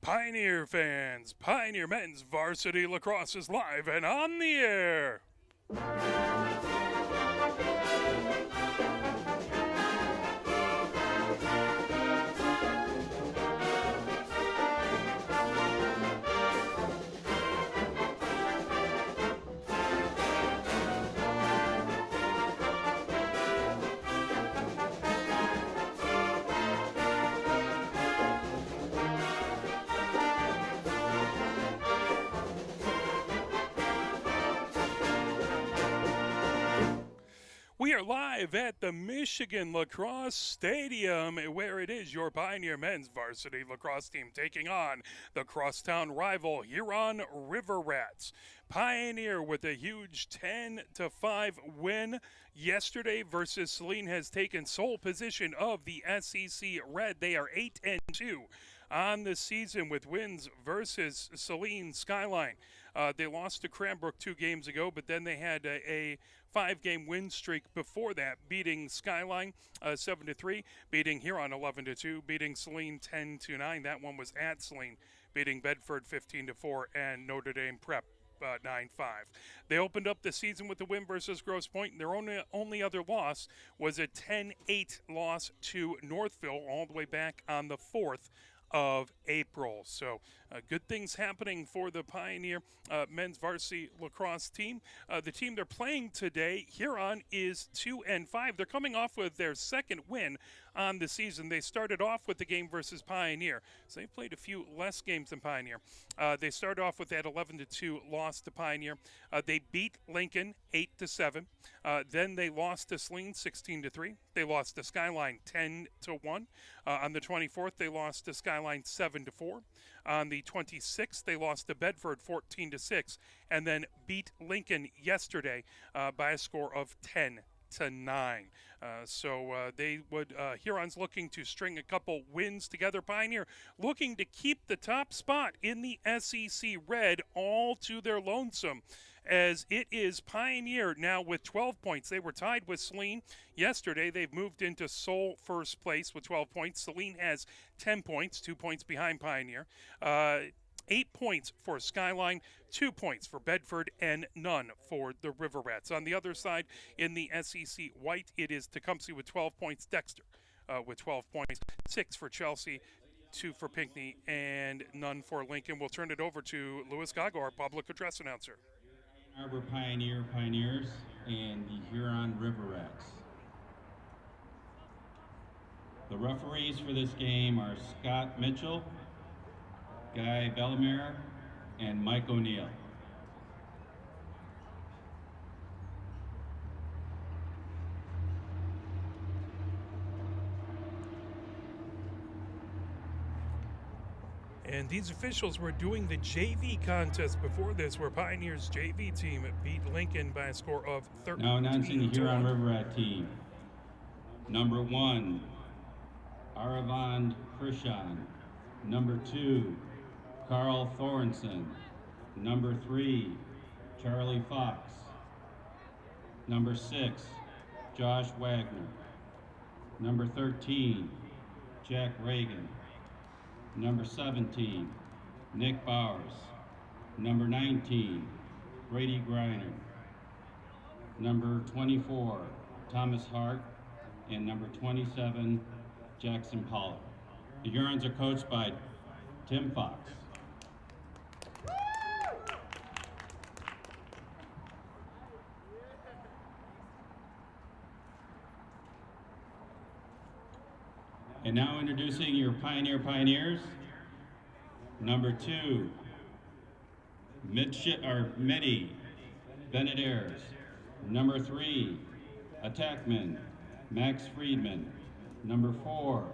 Pioneer fans, Pioneer men's varsity lacrosse is live and on the air. We are live at the Michigan Lacrosse Stadium, where it is your Pioneer men's varsity lacrosse team taking on the crosstown rival Huron River Rats. Pioneer with a huge 10-5 win yesterday versus Saline has taken sole position of the SEC Red. They are 8-2 on the season with wins versus Saline Skyline. They lost to Cranbrook 2 games ago, but then they had a 5-game win streak before that, beating Skyline 7-3, beating Huron 11-2, beating Saline 10-9. That one was at Saline, beating Bedford 15-4, and Notre Dame Prep 9-5. They opened up the season with a win versus Grosse Pointe, and their only other loss was a 10-8 loss to Northville, all the way back on the 4th of April. So good things happening for the Pioneer men's varsity lacrosse team. The team they're playing today, Huron, is 2-5. They're coming off with their second win on the season. They started off with the game versus Pioneer, so they played a few less games than Pioneer. They started off with that 11-2 loss to Pioneer. They beat Lincoln 8-7. Then they lost to Saline 16-3. They lost to Skyline 10-1. On the 24th, they lost to Skyline 7-4. On the 26th, they lost to Bedford 14-6, and then beat Lincoln yesterday by a score of 10-9. Huron's looking to string a couple wins together. Pioneer looking to keep the top spot in the SEC Red all to their lonesome, as it is Pioneer now with 12 points. They were tied with Saline yesterday. They've moved into sole first place with 12 points. Saline has 10 points, 2 points behind Pioneer. 8 points for Skyline, 2 points for Bedford, and none for the River Rats. On the other side, in the SEC White, it is Tecumseh with 12 points, Dexter with 12 points, 6 for Chelsea, 2 for Pinckney, and none for Lincoln. We'll turn it over to Louis Gago, our public address announcer. Harbor Pioneers and the Huron River Rats. The referees for this game are Scott Mitchell, Guy Bellemare, and Mike O'Neill. And these officials were doing the JV contest before this, where Pioneer's JV team beat Lincoln by a score of 13. Now announcing the Huron River Rat team. Number 1, Aravand Krishan. Number 2, Carl Thorenson. Number 3, Charlie Fox. Number 6, Josh Wagner. Number 13, Jack Reagan. Number 17, Nick Bowers. Number 19, Brady Griner. Number 24, Thomas Hart. And number 27, Jackson Pollard. The Hurons are coached by Tim Fox. And now introducing your Pioneers. Number 2, Medi Benedairs. Number 3, Attackman Max Friedman. Number 4,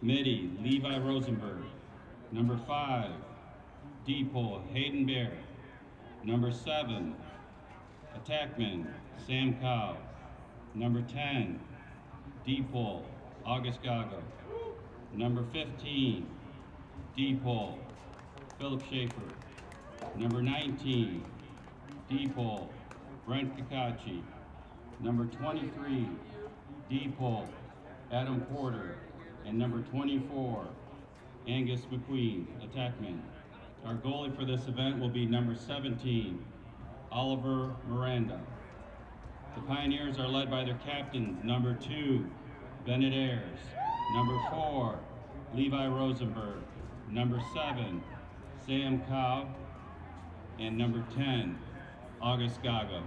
Medi Levi Rosenberg. Number 5, Depot Hayden Bear. Number 7, Attackman Sam Cow. Number 10, Depot August Gago. Number 15, Depot Philip Schaefer. Number 19, Depot Brent Kakachi. Number 23, Depot Adam Porter. And number 24, Angus McQueen, attackman. Our goalie for this event will be number 17, Oliver Miranda. The Pioneers are led by their captains, number 2, Bennett Ayers, number 4, Levi Rosenberg, number 7, Sam Cobb, and number 10, August Gago.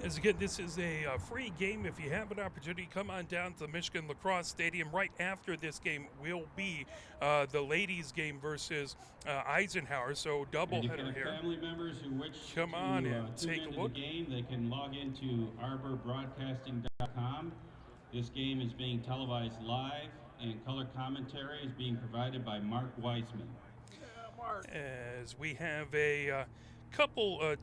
As again, this is a free game. If you have an opportunity, come on down to the Michigan Lacrosse Stadium. Right after this game will be the ladies' game versus Eisenhower. So doubleheader here. Family members who wish come on and take a look. The game, they can log into arborbroadcasting.com. This game is being televised live, and color commentary is being provided by Mark Weisman. As we have a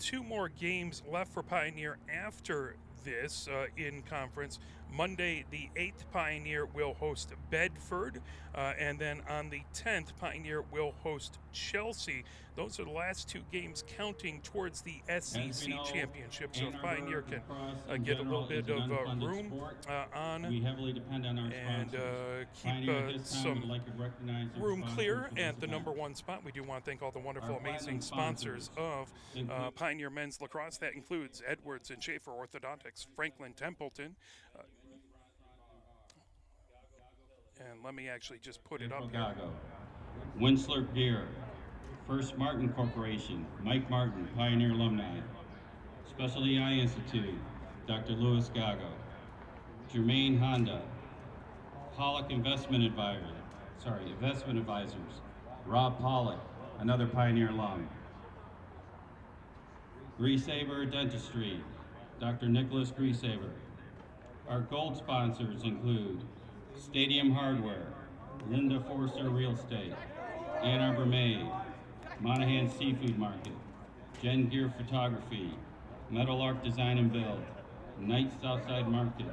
two more games left for Pioneer after this in conference. Monday, the 8th, Pioneer will host Bedford, and then on the 10th, Pioneer will host Chelsea. Those are the last 2 games counting towards the SEC championship. So if Pioneer can get a little bit of room on we heavily depend on our and keep some room clear at the number 1 spot, we do want to thank all the wonderful, amazing sponsors of Pioneer Men's Lacrosse. That includes Edwards and Schaefer Orthodontics, Franklin Templeton, and let me actually just put it up here. Winsler Gear, First Martin Corporation, Mike Martin, Pioneer alumni. Specialty Eye Institute, Dr. Louis Gago. Germain Honda, Pollock Investment Advisors, Rob Pollock, another Pioneer alum. Greasaber Dentistry, Dr. Nicholas Greasaber. Our gold sponsors include Stadium Hardware, Linda Forster Real Estate, Ann Arbor Made, Monahan Seafood Market, Jen Gear Photography, Metal Arc Design and Build, Knight Southside Market,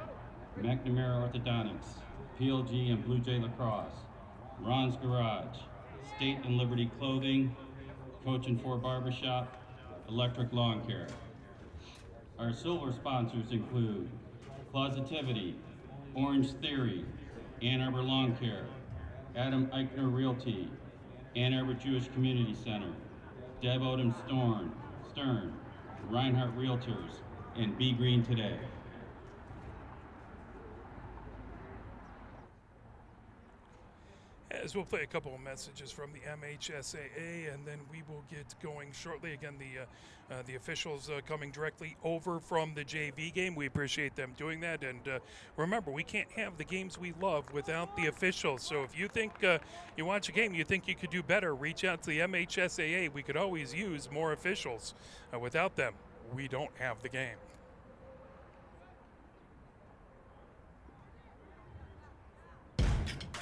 McNamara Orthodontics, PLG and Blue Jay Lacrosse, Ron's Garage, State and Liberty Clothing, Coach and 4 Barbershop, Electric Lawn Care. Our silver sponsors include Closetivity, Orange Theory, Ann Arbor Lawn Care, Adam Eichner Realty, Ann Arbor Jewish Community Center, Deb Odom Stern, Reinhardt Realtors, and Be Green Today. As we'll play a couple of messages from the MHSAA, and then we will get going shortly. Again, the officials coming directly over from the JV game. We appreciate them doing that. And remember, we can't have the games we love without the officials. So if you think you watch a game, you think you could do better, reach out to the MHSAA. We could always use more officials. Without them, we don't have the game.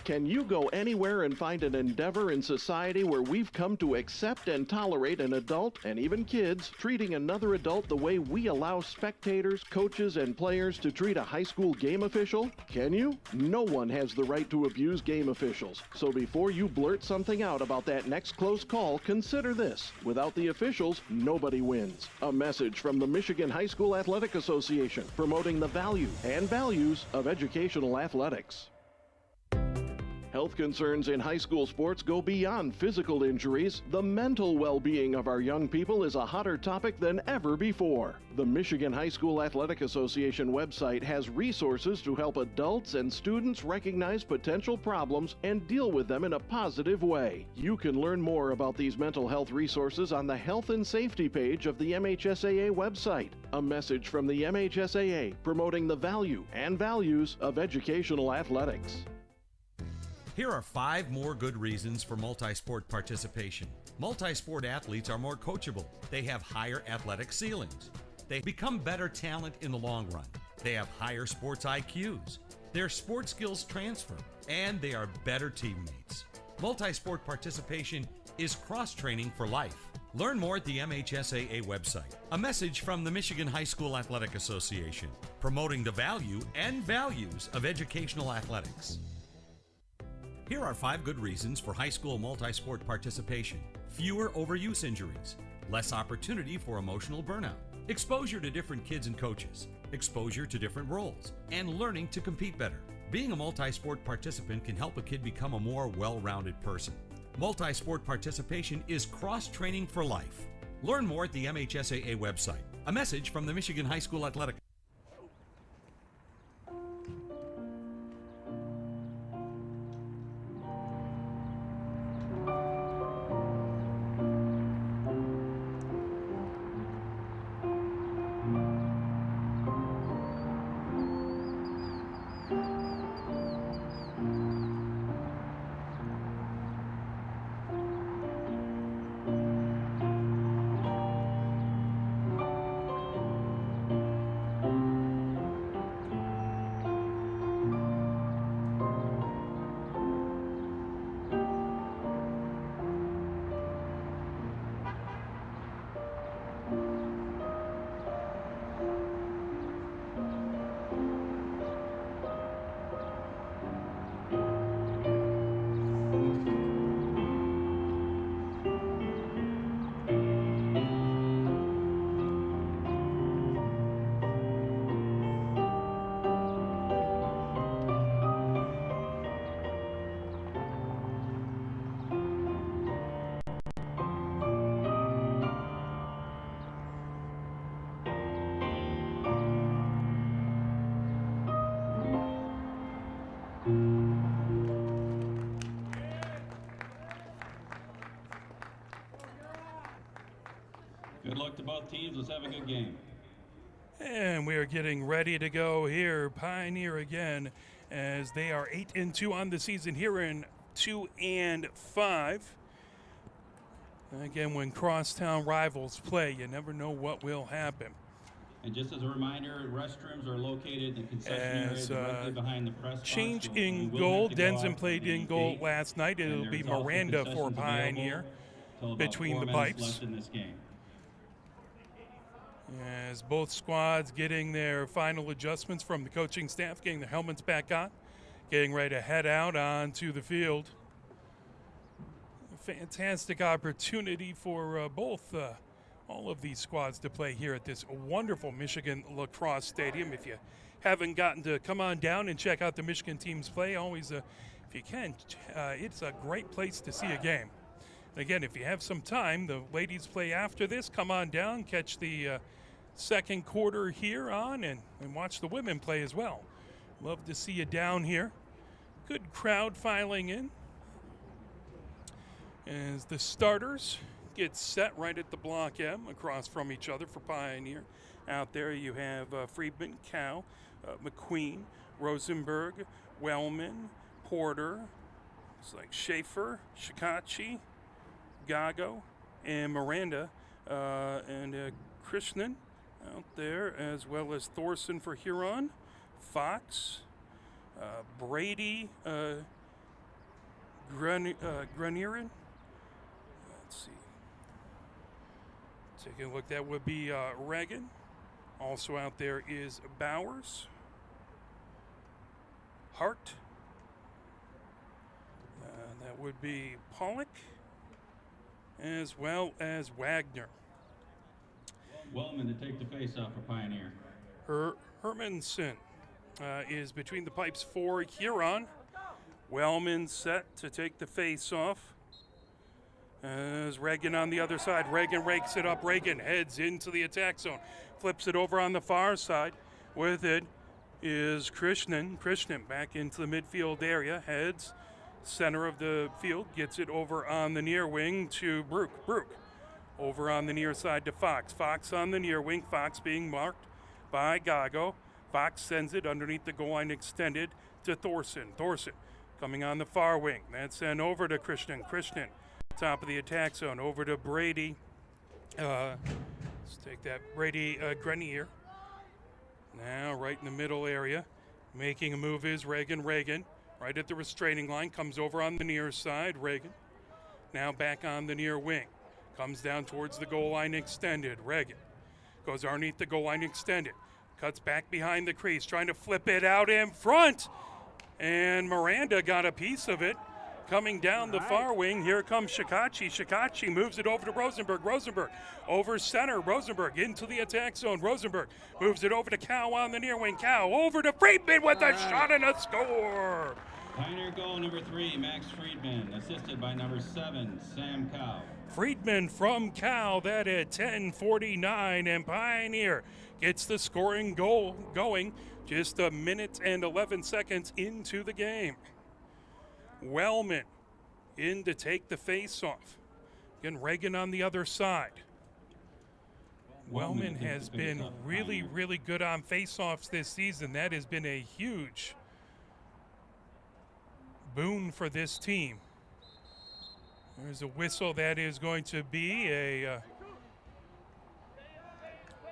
Can you go anywhere and find an endeavor in society where we've come to accept and tolerate an adult, and even kids, treating another adult the way we allow spectators, coaches, and players to treat a high school game official? Can you? No one has the right to abuse game officials. So before you blurt something out about that next close call, consider this. Without the officials, nobody wins. A message from the Michigan High School Athletic Association, promoting the value and values of educational athletics. Health concerns in high school sports go beyond physical injuries. The mental well-being of our young people is a hotter topic than ever before. The Michigan High School Athletic Association website has resources to help adults and students recognize potential problems and deal with them in a positive way. You can learn more about these mental health resources on the Health and Safety page of the MHSAA website. A message from the MHSAA promoting the value and values of educational athletics. Here are 5 more good reasons for multi-sport participation. Multi-sport athletes are more coachable. They have higher athletic ceilings. They become better talent in the long run. They have higher sports IQs. Their sport skills transfer, and they are better teammates. Multi-sport participation is cross-training for life. Learn more at the MHSAA website. A message from the Michigan High School Athletic Association, promoting the value and values of educational athletics. Here are 5 good reasons for high school multi-sport participation. Fewer overuse injuries, less opportunity for emotional burnout, Exposure to different kids and coaches, exposure to different roles, and learning to compete better. Being a multi-sport participant can help a kid become a more well-rounded person. Multi-sport participation is cross-training for life. Learn more at the MHSAA website. A message from the Michigan High School Athletic. Good luck to both teams. Let's have a good game. And we are getting ready to go here. Pioneer again, as they are 8-2 on the season. Huron 2-5. Again, when crosstown rivals play, you never know what will happen. And just as a reminder, restrooms are located in the concession area directly behind the press box. Change So in we will goal. have to go Denson out played the in goal gate. last night. And It'll be there's also Miranda for concessions Pioneer available till about between 4 the minutes pipes. left in this game. As both squads getting their final adjustments from the coaching staff, getting their helmets back on, getting ready to head out onto the field. A fantastic opportunity for all of these squads to play here at this wonderful Michigan Lacrosse Stadium. If you haven't gotten to come on down and check out the Michigan teams play, always, if you can, it's a great place to see a game. Again, if you have some time, the ladies play after this. Come on down, catch the second quarter here on, and watch the women play as well. Love to see you down here. Good crowd filing in as the starters get set right at the block M across from each other for Pioneer. Out there you have Friedman, Cow, McQueen, Rosenberg, Wellman, Porter. It's like Schaefer, Shikachi, Gago, and Miranda, and Krishnan out there, as well as Thorson for Huron, Fox, Brady, Granieren. Let's see. Taking a look, that would be Reagan. Also out there is Bowers, Hart. That would be Pollock, as well as Wagner. Wellman to take the face off for Pioneer. Hermanson is between the pipes for Huron. Wellman set to take the face off. As Reagan on the other side. Reagan rakes it up. Reagan heads into the attack zone. Flips it over on the far side. With it is Krishnan. Krishnan back into the midfield area. Heads center of the field. Gets it over on the near wing to Brook. Brook over on the near side to Fox. Fox on the near wing. Fox being marked by Gago. Fox sends it underneath the goal line extended to Thorson. Thorson coming on the far wing. That's sent over to Krishnan. Krishnan, top of the attack zone, over to Brady. Let's take that. Brady Grenier. Now right in the middle area. Making a move is Reagan. Reagan right at the restraining line. Comes over on the near side. Reagan now back on the near wing. Comes down towards the goal line extended. Reagan goes underneath the goal line extended. Cuts back behind the crease, trying to flip it out in front. And Miranda got a piece of it. Coming down the far wing, here comes Shikachi. Shikachi moves it over to Rosenberg. Rosenberg over center. Rosenberg into the attack zone. Rosenberg moves it over to Cow on the near wing. Cow over to Friedman with a shot and a score. Pioneer goal number 3, Max Friedman, assisted by number 7, Sam Cow. Friedman from Cal, that at 10:49, and Pioneer gets the scoring goal going just a minute and 11 seconds into the game. Wellman in to take the face-off. Again, Reagan on the other side. Wellman has been really, really good on face-offs this season. That has been a huge boon for this team. There's a whistle. That is going to be a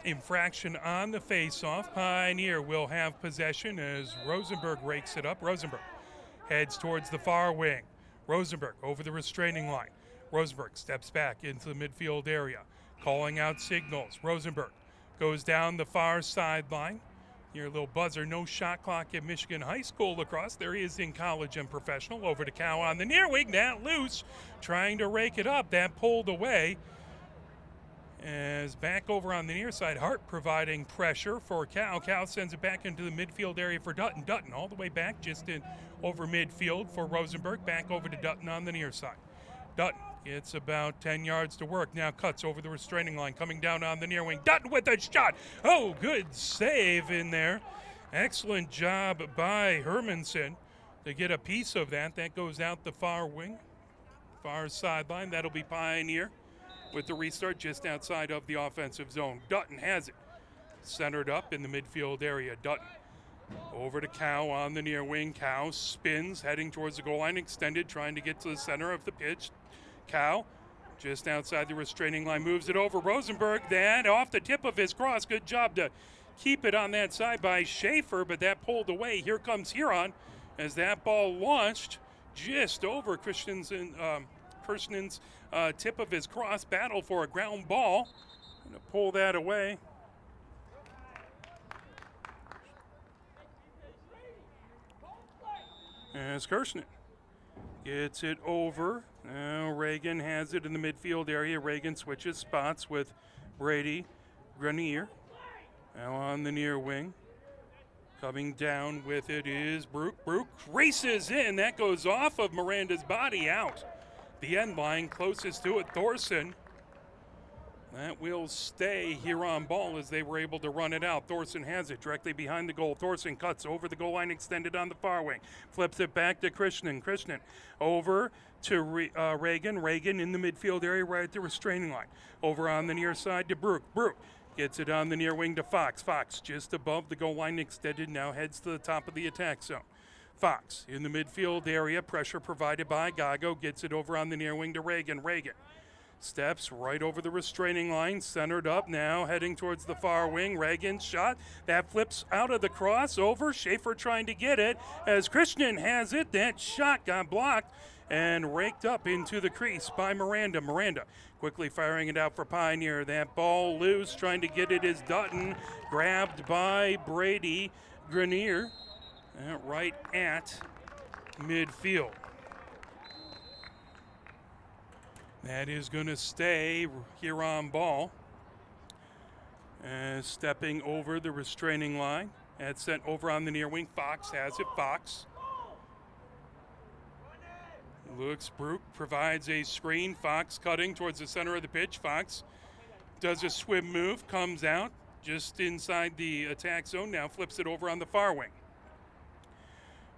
infraction on the face-off. Pioneer will have possession as Rosenberg rakes it up. Rosenberg heads towards the far wing. Rosenberg over the restraining line. Rosenberg steps back into the midfield area, calling out signals. Rosenberg goes down the far sideline. Your little buzzer, no shot clock at Michigan High School lacrosse. There he is in college and professional. Over to Cow on the near wing. That loose, trying to rake it up. That pulled away. As back over on the near side, Hart providing pressure for Cow. Cow sends it back into the midfield area for Dutton. Dutton all the way back just in over midfield for Rosenberg. Back over to Dutton on the near side. Dutton gets about 10 yards to work. Now cuts over the restraining line, coming down on the near wing. Dutton with a shot. Oh, good save in there. Excellent job by Hermanson to get a piece of that. That goes out the far wing, far sideline. That'll be Pioneer with the restart just outside of the offensive zone. Dutton has it. Centered up in the midfield area. Dutton over to Cow on the near wing. Cow spins, heading towards the goal line, extended, trying to get to the center of the pitch. Cow just outside the restraining line, moves it over. Rosenberg, that off the tip of his cross. Good job to keep it on that side by Schaefer, but that pulled away. Here comes Huron as that ball launched just over Kirsten's tip of his cross. Battle for a ground ball. Gonna pull that away. As Kirsten gets it over. Now Reagan has it in the midfield area. Reagan switches spots with Brady Grenier. Now on the near wing. Coming down with it is Brook. Brook races in. That goes off of Miranda's body out. The end line closest to it, Thorson. That will stay here on ball as they were able to run it out. Thorson has it directly behind the goal. Thorson cuts over the goal line, extended on the far wing. Flips it back to Krishnan. Krishnan over to Reagan. Reagan in the midfield area right at the restraining line. Over on the near side to Brook. Brook gets it on the near wing to Fox. Fox just above the goal line, extended, now heads to the top of the attack zone. Fox in the midfield area. Pressure provided by Gago. Gets it over on the near wing to Reagan. Reagan steps right over the restraining line, centered up now, heading towards the far wing. Reagan's shot, that flips out of the crossover. Schaefer trying to get it as Krishnan has it. That shot got blocked and raked up into the crease by Miranda. Miranda quickly firing it out for Pioneer. That ball loose, trying to get it is Dutton, grabbed by Brady Grenier right at midfield. That is going to stay here on ball. Stepping over the restraining line. That's sent over on the near wing. Fox has it. Fox looks. Brook provides a screen. Fox cutting towards the center of the pitch. Fox does a swim move, comes out just inside the attack zone. Now flips it over on the far wing.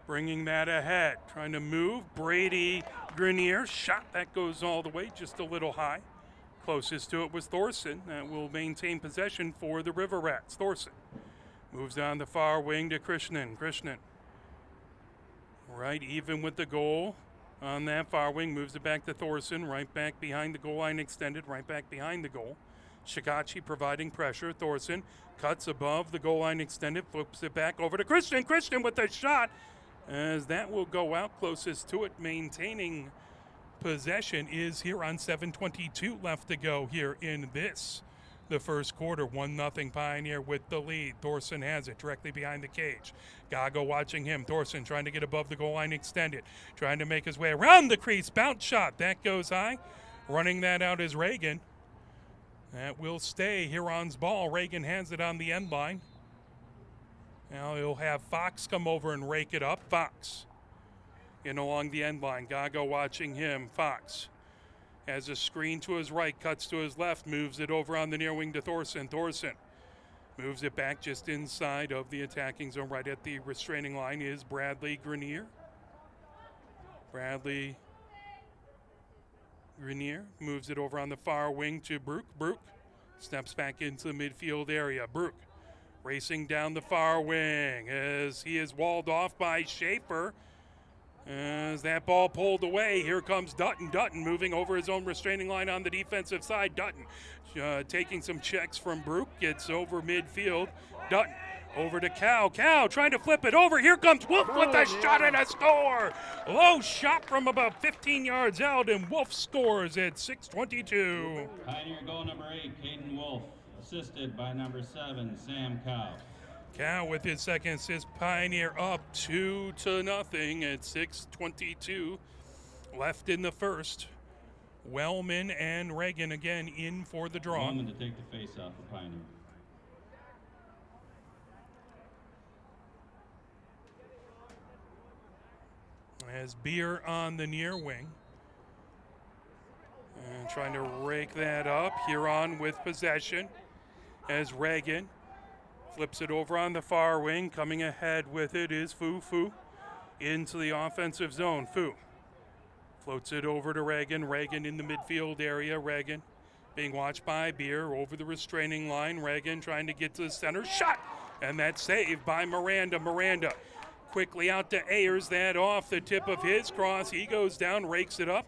Bringing that ahead, trying to move. Brady Grenier, shot that goes all the way, just a little high. Closest to it was Thorson. That will maintain possession for the River Rats. Thorson moves down the far wing to Krishnan. Krishnan, right even with the goal on that far wing, moves it back to Thorson, right back behind the goal line, extended, right back behind the goal. Shikachi providing pressure. Thorson cuts above the goal line, extended, flips it back over to Krishnan. Krishnan with the shot, as that will go out. Closest to it, maintaining possession, is here on 7:22 left to go here in this the first quarter. 1-0 Pioneer with the lead. Thorson has it directly behind the cage. Gago watching him. Thorson trying to get above the goal line extended. Trying to make his way around the crease. Bounce shot. That goes high. Running that out is Reagan. That will stay Huron's ball. Reagan hands it on the end line. Now he'll have Fox come over and rake it up. Fox in along the end line. Gago watching him. Fox has a screen to his right, cuts to his left, moves it over on the near wing to Thorson. Thorson moves it back just inside of the attacking zone. Right at the restraining line is Bradley Grenier. Bradley Grenier moves it over on the far wing to Brook. Brook steps back into the midfield area. Brook racing down the far wing as he is walled off by Schaefer. As that ball pulled away, here comes Dutton. Dutton moving over his own restraining line on the defensive side. Dutton taking some checks from Brook, gets over midfield. Dutton over to Cow. Cow trying to flip it over. Here comes Wolf with a shot and a score. Low shot from about 15 yards out, and Wolf scores at 6:22. Pioneer goal number 8, Caden Wolf, assisted by number 7, Sam Cow. Cow with his second assist. Pioneer up 2-0 at 6:22 left in the first. Wellman and Reagan again in for the draw. Wellman to take the face off for Pioneer. As Beer on the near wing. And trying to rake that up. Huron with possession as Reagan flips it over on the far wing. Coming ahead with it is Fu. Fu into the offensive zone. Fu floats it over to Reagan. Reagan in the midfield area. Reagan being watched by Beer over the restraining line. Reagan trying to get to the center. Shot! And that's saved by Miranda. Miranda quickly out to Ayers. That off the tip of his cross. He goes down, rakes it up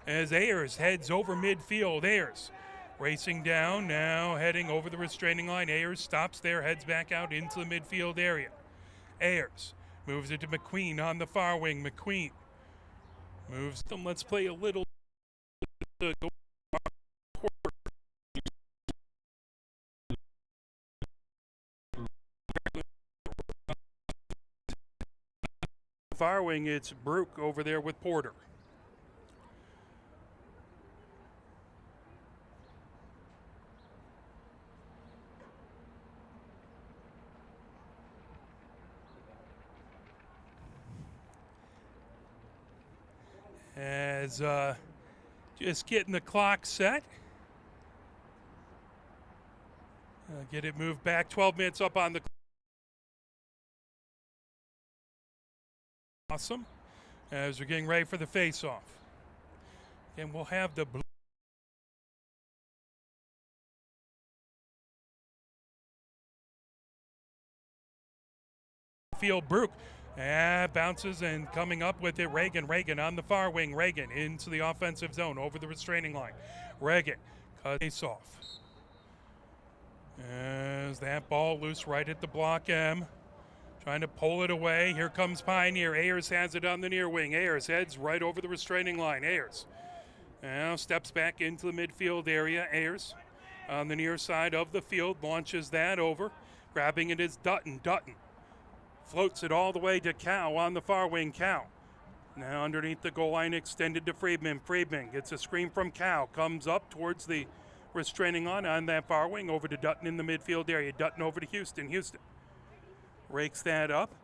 as Ayers heads over midfield. Ayers racing down, now heading over the restraining line. Ayers stops there, heads back out into the midfield area. Ayers moves it to McQueen on the far wing. McQueen moves them. Let's play a little. Far wing, it's Brook over there with Porter. As just getting the clock set. Get it moved back. 12 minutes up on the clock. Awesome. As we're getting ready for the face-off. And we'll have the blue field. Brook bounces and coming up with it. Reagan on the far wing. Reagan into the offensive zone over the restraining line. Reagan cuts off. As that ball loose right at the block M. Trying to pull it away. Here comes Pioneer. Ayers has it on the near wing. Ayers heads right over the restraining line. Ayers now steps back into the midfield area. Ayers on the near side of the field launches that over. Grabbing it is Dutton. Dutton floats it all the way to Cow on the far wing. Cow now underneath the goal line, extended to Friedman. Friedman gets a screen from Cow. Comes up towards the restraining line on that far wing over to Dutton in the midfield area. Dutton over to Houston. Houston rakes that up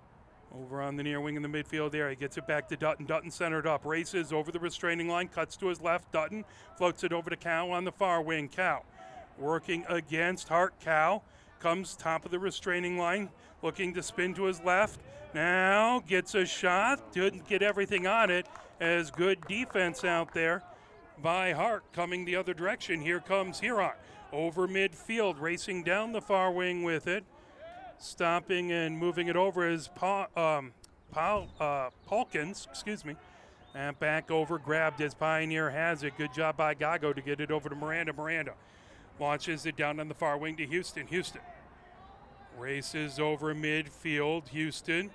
over on the near wing in the midfield area. Gets it back to Dutton. Dutton centered up. Races over the restraining line. Cuts to his left. Dutton floats it over to Cow on the far wing. Cow working against Hart. Cow comes top of the restraining line. Looking to spin to his left. Now gets a shot. Didn't get everything on it. As good defense out there by Hart coming the other direction. Here comes Huron over midfield. Racing down the far wing with it. Stopping and moving it over is Palkins, and back over, grabbed as Pioneer has it. Good job by Gago to get it over to Miranda. Miranda launches it down on the far wing to Houston. Houston races over midfield. Houston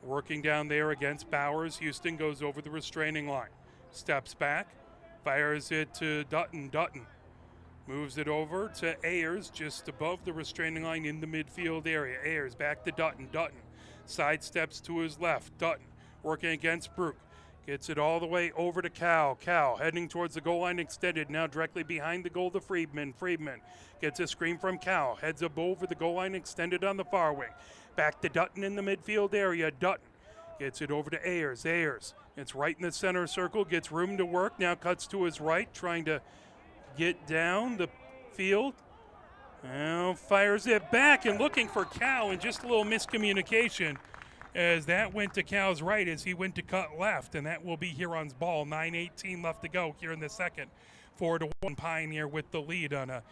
working down there against Bowers. Houston goes over the restraining line. Steps back, fires it to Dutton. Dutton Moves it over to Ayers, just above the restraining line in the midfield area. Ayers back to Dutton. Dutton sidesteps to his left. Dutton working against Brook. Gets it all the way over to Cal. Cal heading towards the goal line extended, now directly behind the goal to Friedman. Friedman gets a screen from Cal. Heads up over the goal line extended on the far wing. Back to Dutton in the midfield area. Dutton gets it over to Ayers. Ayers, it's right in the center circle, gets room to work, now cuts to his right, trying to get down the field. Now fires it back and looking for Cal, and just a little miscommunication as that went to Cal's right as he went to cut left, and that will be Huron's ball. 9:18 left to go here in the second. 4-1 Pioneer with the lead on a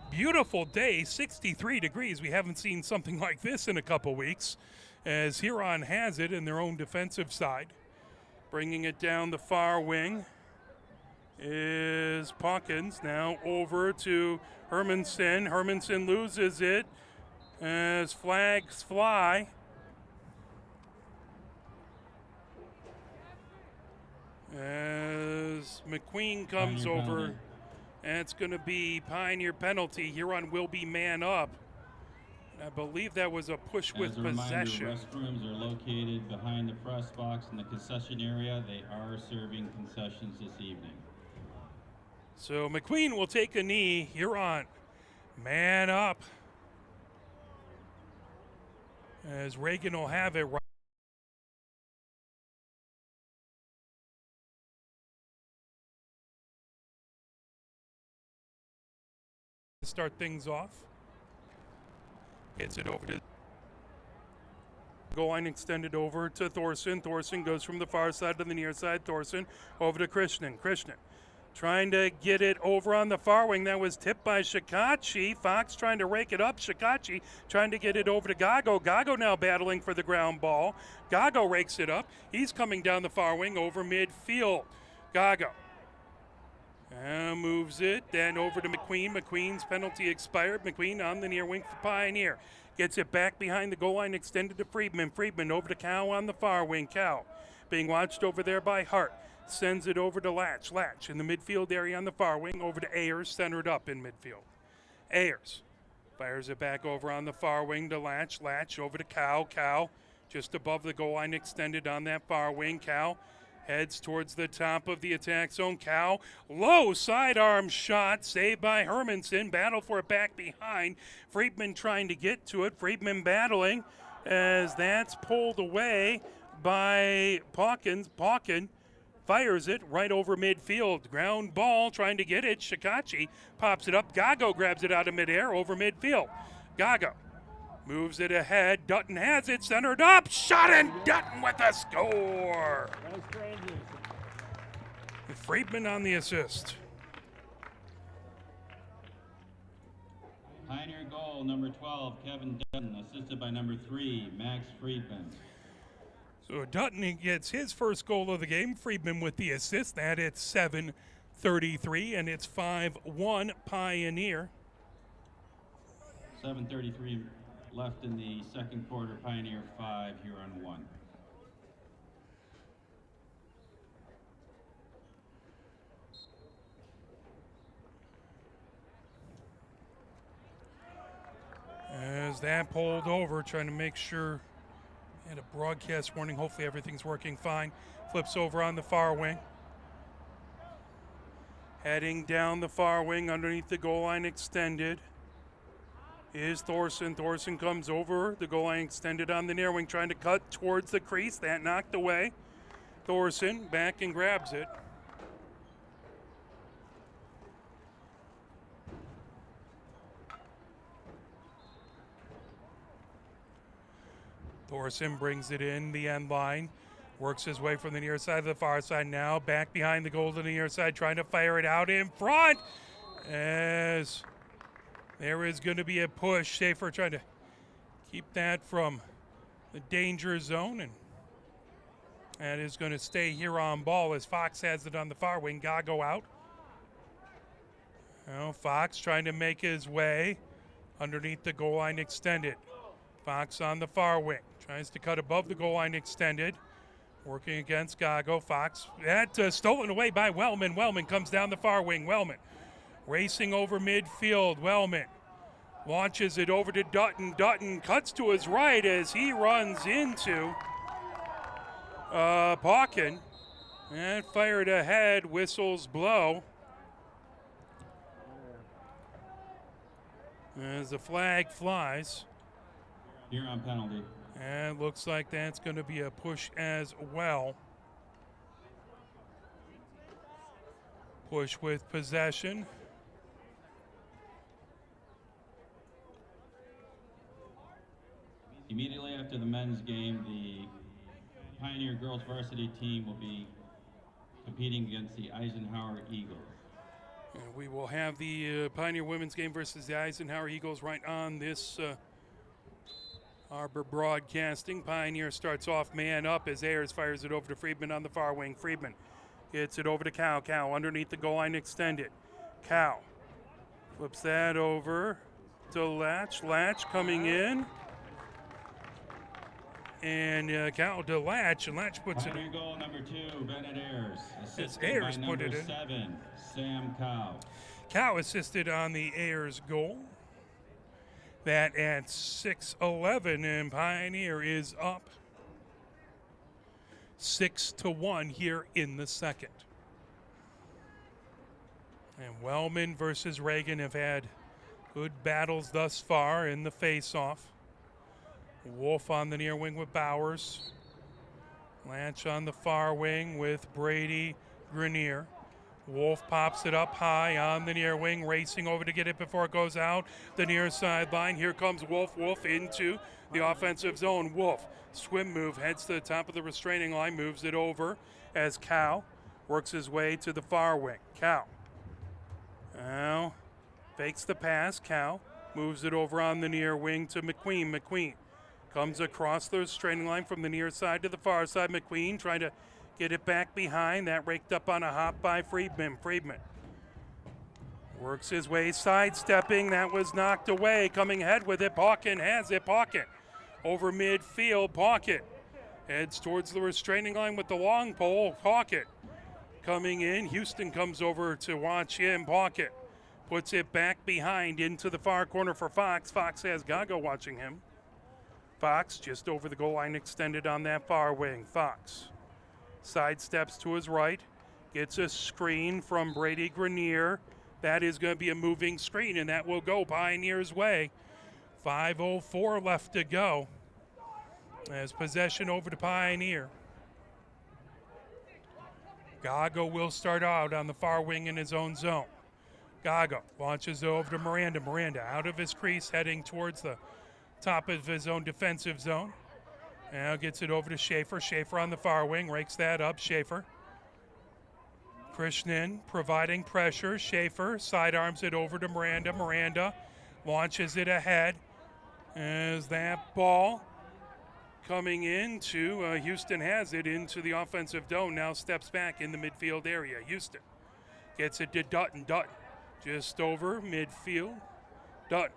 beautiful day, 63 degrees. We haven't seen something like this in a couple weeks as Huron has it in their own defensive side. Bringing it down the far wing is Pawkins, now over to Hermanson. Hermanson loses it as flags fly. As McQueen comes Pioneer over, penalty. and it's going to be Pioneer penalty. Huron will be man up. I believe that was a push with As a reminder, possession. restrooms are located behind the press box in the concession area. They are serving concessions this evening. So McQueen will take a knee. Huron, man up. As Reagan will have it right. Start things off. Gets it over to goal line extended over to Thorson. Thorson goes from the far side to the near side. Thorson over to Krishnan. Krishnan trying to get it over on the far wing. That was tipped by Shikachi. Fox trying to rake it up. Shikachi trying to get it over to Gago. Gago now battling for the ground ball. Gago rakes it up. He's coming down the far wing over midfield. Gago moves it, then over to McQueen. McQueen's penalty expired. McQueen on the near wing for Pioneer. Gets it back behind the goal line, extended to Friedman. Friedman over to Cow on the far wing. Cow being watched over there by Hart. Sends it over to Latch. Latch in the midfield area on the far wing, over to Ayers, centered up in midfield. Ayers fires it back over on the far wing to Latch. Latch over to Cow. Cow just above the goal line, extended on that far wing. Cow heads towards the top of the attack zone. Cow, low sidearm shot, saved by Hermanson. Battle for it back behind. Friedman trying to get to it. Friedman battling as that's pulled away by Pawkins. Pawkin fires it right over midfield. Ground ball, trying to get it. Shikachi pops it up. Gago grabs it out of midair over midfield. Gago moves it ahead. Dutton has it, centered up. Shot, and Dutton with a score. Friedman on the assist. Pioneer goal, number 12, Kevin Dutton, assisted by number 3, Max Friedman. So Dutton gets his first goal of the game. Friedman with the assist. That it's 7:33, and it's 5-1 Pioneer. 7:33 left in the second quarter. Pioneer 5, Huron 1. As that pulled over, trying to make sure, had a broadcast warning, hopefully everything's working fine. Flips over on the far wing. Heading down the far wing underneath the goal line extended is Thorson. Thorson comes over the goal line extended on the near wing, trying to cut towards the crease. That knocked away. Thorson back and grabs it. Thorson brings it in the end line, works his way from the near side to the far side now, back behind the goal to the near side, trying to fire it out in front. As there is going to be a push. Schaefer trying to keep that from the danger zone, and that is going to stay here on ball as Fox has it on the far wing. Gago out. Now Fox trying to make his way underneath the goal line extended. Fox on the far wing. Tries to cut above the goal line extended. Working against Gago. Fox, that stolen away by Wellman. Wellman comes down the far wing. Wellman Racing over midfield, Wellman launches it over to Dutton. Dutton cuts to his right as he runs into Pauken. And fired ahead, whistles blow. As the flag flies. Huron penalty. And looks like that's going to be a push as well. Push with possession. Immediately after the men's game, the Pioneer girls varsity team will be competing against the Eisenhower Eagles. And we will have the Pioneer women's game versus the Eisenhower Eagles right on this Arbor Broadcasting. Pioneer starts off man up as Ayers fires it over to Friedman on the far wing. Friedman gets it over to Cow. Cow underneath the goal line extended. Cow flips that over to Latch. Latch coming in. And Cow to Latch, and Latch puts Pioneer it. Goal number 2, Bennett Ayers. Assisted Ayers by put number it in. 7, Sam Cow. Cow assisted on the Ayers goal. That at 6-11, and Pioneer is up 6-1 here in the second. And Wellman versus Reagan have had good battles thus far in the face-off. Wolf on the near wing with Bowers. Latch on the far wing with Brady Grenier. Wolf pops it up high on the near wing, racing over to get it before it goes out the near sideline. Here comes Wolf. Wolf into the offensive zone. Wolf, swim move, heads to the top of the restraining line, moves it over as Cow works his way to the far wing. Cow now fakes the pass. Cow moves it over on the near wing to McQueen. McQueen comes across the restraining line from the near side to the far side. McQueen trying to get it back behind. That raked up on a hop by Friedman. Friedman works his way, sidestepping. That was knocked away. Coming ahead with it. Pauken has it. Pauken over midfield. Pauken heads towards the restraining line with the long pole. Pauken coming in. Houston comes over to watch him. Pauken puts it back behind into the far corner for Fox. Fox has Gaga watching him. Fox just over the goal line extended on that far wing. Fox sidesteps to his right, gets a screen from Brady Grenier. That is going to be a moving screen, and that will go Pioneer's way. 5:04 left to go as possession over to Pioneer. Gago will start out on the far wing in his own zone. Gago launches over to Miranda. Miranda out of his crease, heading towards the top of his own defensive zone. Now gets it over to Schaefer. Schaefer on the far wing, rakes that up. Schaefer. Krishnan providing pressure. Schaefer sidearms it over to Miranda. Miranda launches it ahead as that ball coming into Houston has it into the offensive zone. Now steps back in the midfield area. Houston gets it to Dutton. Dutton just over midfield. Dutton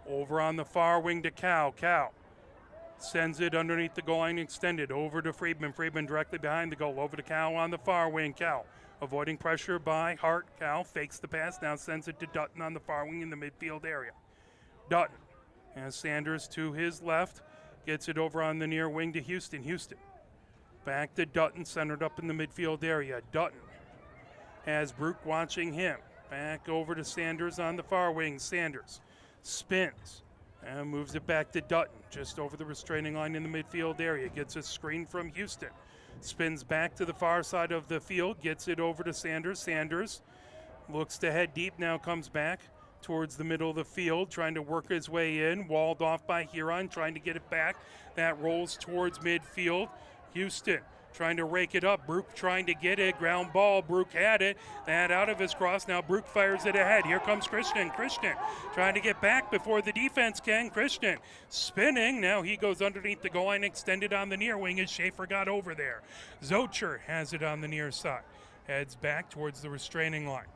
over on the far wing to Cow. Cow sends it underneath the goal line extended over to Friedman. Friedman directly behind the goal over to Cow on the far wing. Cow avoiding pressure by Hart. Cow fakes the pass, now sends it to Dutton on the far wing in the midfield area. Dutton has Sanders to his left, gets it over on the near wing to Houston. Houston back to Dutton, centered up in the midfield area. Dutton has Brook watching him. Back over to Sanders on the far wing. Sanders spins and moves it back to Dutton, just over the restraining line in the midfield area. Gets a screen from Houston. Spins back to the far side of the field, gets it over to Sanders. Sanders looks to head deep, now comes back towards the middle of the field, trying to work his way in. Walled off by Huron, trying to get it back. That rolls towards midfield. Houston trying to rake it up. Brook trying to get it. Ground ball. Brook had it. That out of his cross. Now Brook fires it ahead. Here comes Christian. Christian trying to get back before the defense can. Christian spinning. Now he goes underneath the goal line, extended on the near wing as Schaefer got over there. Zocher has it on the near side. Heads back towards the restraining line.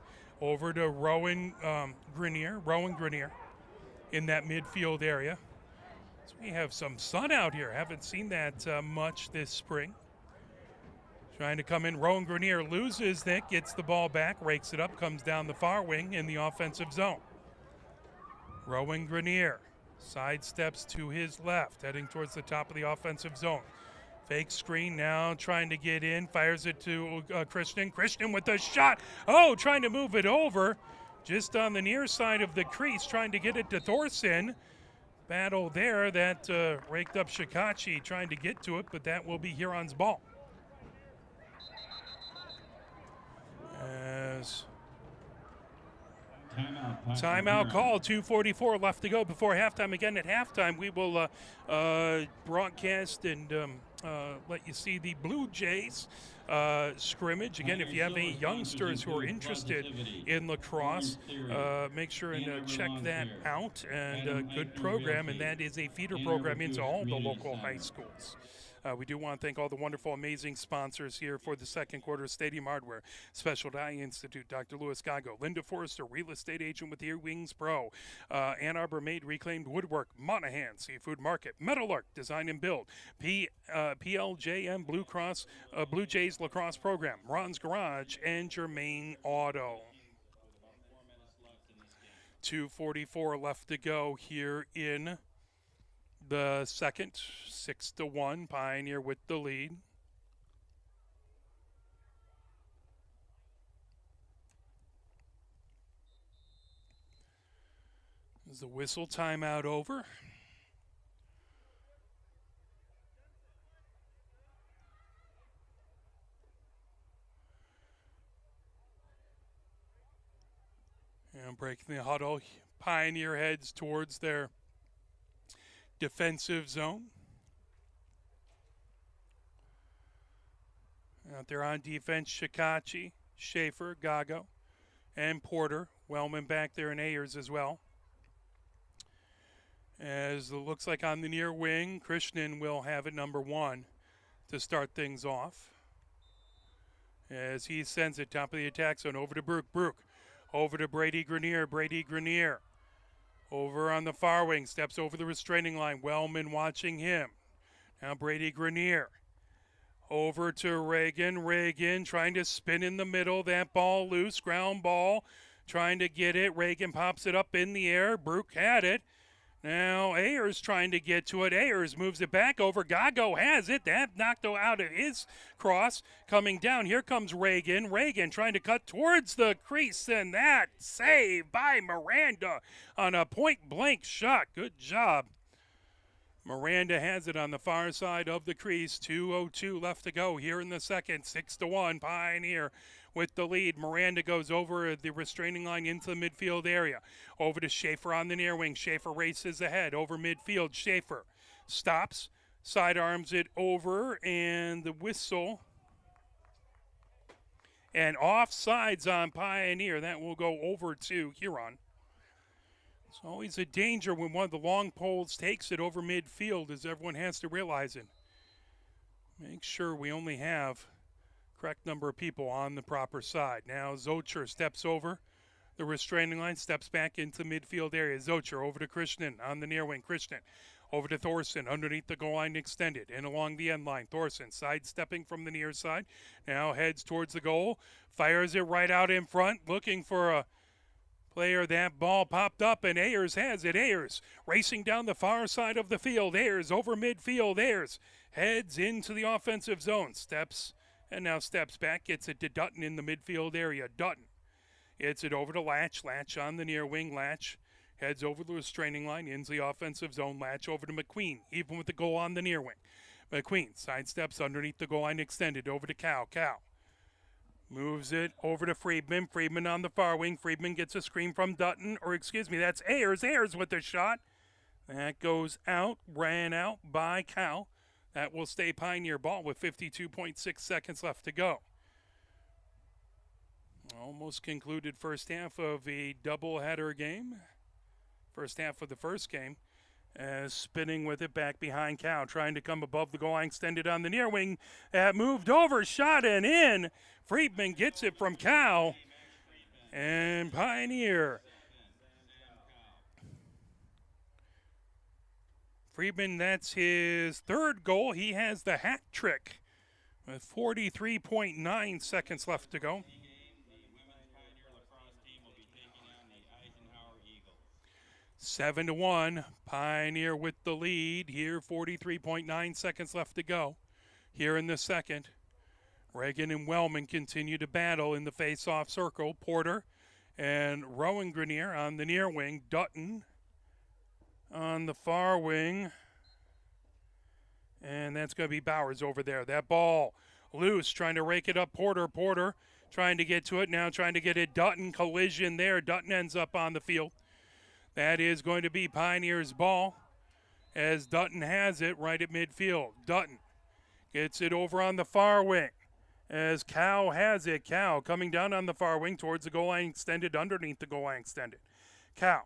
Over to Rowan Grenier. Rowan Grenier in that midfield area. So we have some sun out here. Haven't seen that much this spring. Trying to come in, Rowan Grenier loses that, gets the ball back, rakes it up, comes down the far wing in the offensive zone. Rowan Grenier sidesteps to his left, heading towards the top of the offensive zone. Fake screen now, trying to get in, fires it to Christian. Christian with the shot. Oh, trying to move it over. Just on the near side of the crease, trying to get it to Thorson. Battle there, that raked up Shikachi trying to get to it, but that will be Huron's ball. As timeout call, 2:44 left to go before halftime. Again, at halftime, we will broadcast and let you see the Blue Jays scrimmage. Again, if you have any youngsters who are interested in lacrosse, make sure and check that out. And good program, and that is a feeder program into all the local high schools. We do want to thank all the wonderful, amazing sponsors here for the second quarter. Stadium Hardware, Special Dye Institute, Dr. Louis Gago, Linda Forrester, Real Estate Agent with Earwings Pro, Ann Arbor Made Reclaimed Woodwork, Monahan Seafood Market, Meadowlark Design and Build, PLJM Blue Jays Lacrosse Program, Ron's Garage, and Germain Auto. 2:44 left to go here in the second. 6-1, Pioneer with the lead. Is the whistle timeout over? And breaking the huddle, Pioneer heads towards their defensive zone. Out there on defense, Shikachi, Schaefer, Gago, and Porter. Wellman back there and Ayers as well. As it looks like on the near wing, Krishnan will have it number 1 to start things off. As he sends it top of the attack zone over to Brook. Brook over to Brady Grenier. Brady Grenier over on the far wing, steps over the restraining line. Wellman watching him. Now Brady Grenier. Over to Reagan. Reagan trying to spin in the middle. That ball loose. Ground ball. Trying to get it. Reagan pops it up in the air. Brook had it. Now Ayers trying to get to it. Ayers moves it back over. Gago has it. That knocked out of his cross. Coming down. Here comes Reagan. Reagan trying to cut towards the crease. And that save by Miranda on a point-blank shot. Good job. Miranda has it on the far side of the crease. 2:02 left to go here in the second. 6-1, Pioneer with the lead. Miranda goes over the restraining line into the midfield area. Over to Schaefer on the near wing. Schaefer races ahead over midfield. Schaefer stops, sidearms it over, and the whistle. And offsides on Pioneer. That will go over to Huron. It's always a danger when one of the long poles takes it over midfield, as everyone has to realize it. Make sure we only have correct number of people on the proper side. Now Zocher steps over the restraining line, steps back into midfield area. Zocher over to Krishnan on the near wing. Krishnan over to Thorson underneath the goal line extended and along the end line. Thorson sidestepping from the near side. Now heads towards the goal. Fires it right out in front, looking for a player. That ball popped up, and Ayers has it. Ayers racing down the far side of the field. Ayers over midfield. Ayers heads into the offensive zone. Steps back. Gets it to Dutton in the midfield area. Dutton gets it over to Latch. Latch on the near wing. Latch heads over the restraining line into the offensive zone. Latch over to McQueen, even with the goal on the near wing. McQueen sidesteps underneath the goal line extended over to Cow. Cow moves it over to Friedman. Friedman on the far wing. Friedman gets a screen from Dutton. That's Ayers. Ayers with the shot. That goes out. Ran out by Cal. That will stay Pioneer ball with 52.6 seconds left to go. Almost concluded first half of a doubleheader game. First half of the first game. Spinning with it back behind Cal, trying to come above the goal line, extended on the near wing. Moved over, shot and in. Friedman gets it from Cal. And Pioneer. Friedman, that's his third goal. He has the hat trick with 43.9 seconds left to go. 7-1, Pioneer with the lead here, 43.9 seconds left to go here in the second. Reagan and Wellman continue to battle in the face-off circle. Porter and Rowan Grenier on the near wing. Dutton on the far wing. And that's going to be Bowers over there. That ball loose, trying to rake it up. Porter trying to get to it now, trying to get it. Dutton collision there. Dutton ends up on the field. That is going to be Pioneer's ball as Dutton has it right at midfield. Dutton gets it over on the far wing as Cow has it. Cow coming down on the far wing towards the goal line extended, underneath the goal line extended. Cow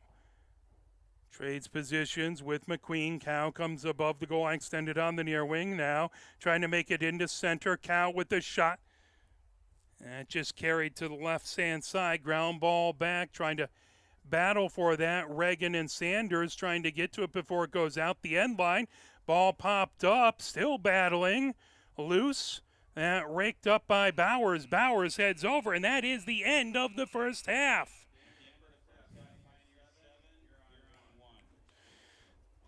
trades positions with McQueen. Cow comes above the goal line extended on the near wing now, trying to make it into center. Cow with the shot. That just carried to the left-hand side. Ground ball back, trying to battle for that. Reagan and Sanders trying to get to it before it goes out the end line. Ball popped up, still battling. Loose. That raked up by Bowers. Bowers heads over, and that is the end of the first half.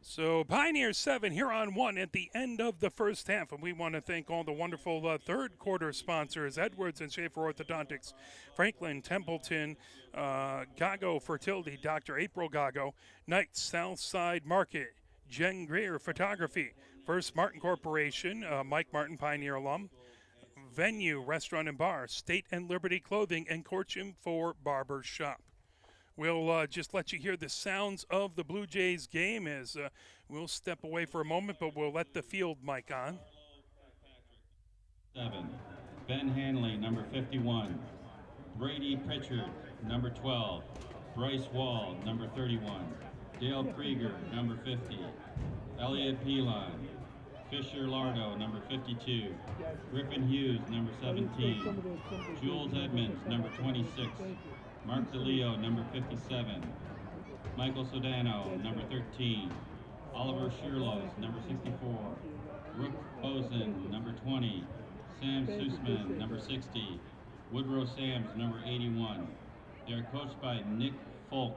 So Pioneer 7, Huron 1 at the end of the first half. And we want to thank all the wonderful third quarter sponsors, Edwards and Schaefer Orthodontics, Franklin, Templeton, Gago Fertility, Dr. April Gago, Knights, Southside Market, Jen Greer Photography, First Martin Corporation, Mike Martin, Pioneer alum, Venue, Restaurant and Bar, State and Liberty Clothing, and Corchim for Barber Shop. We'll just let you hear the sounds of the Blue Jays game as we'll step away for a moment, but we'll let the field mic on. 7. Ben Hanley, number 51. Brady Pritchard, number 12. Bryce Wall, number 31. Dale Krieger, number 50. Elliot Pilon. Fisher Lardo, number 52. Griffin Hughes, number 17. Jules Edmonds, number 26. Mark DeLeo, number 57. Michael Sodano, number 13. Oliver Shirlos, number 64. Rook Bozen, number 20. Sam Sussman, number 60. Woodrow Sams, number 81. They're coached by Nick Folk.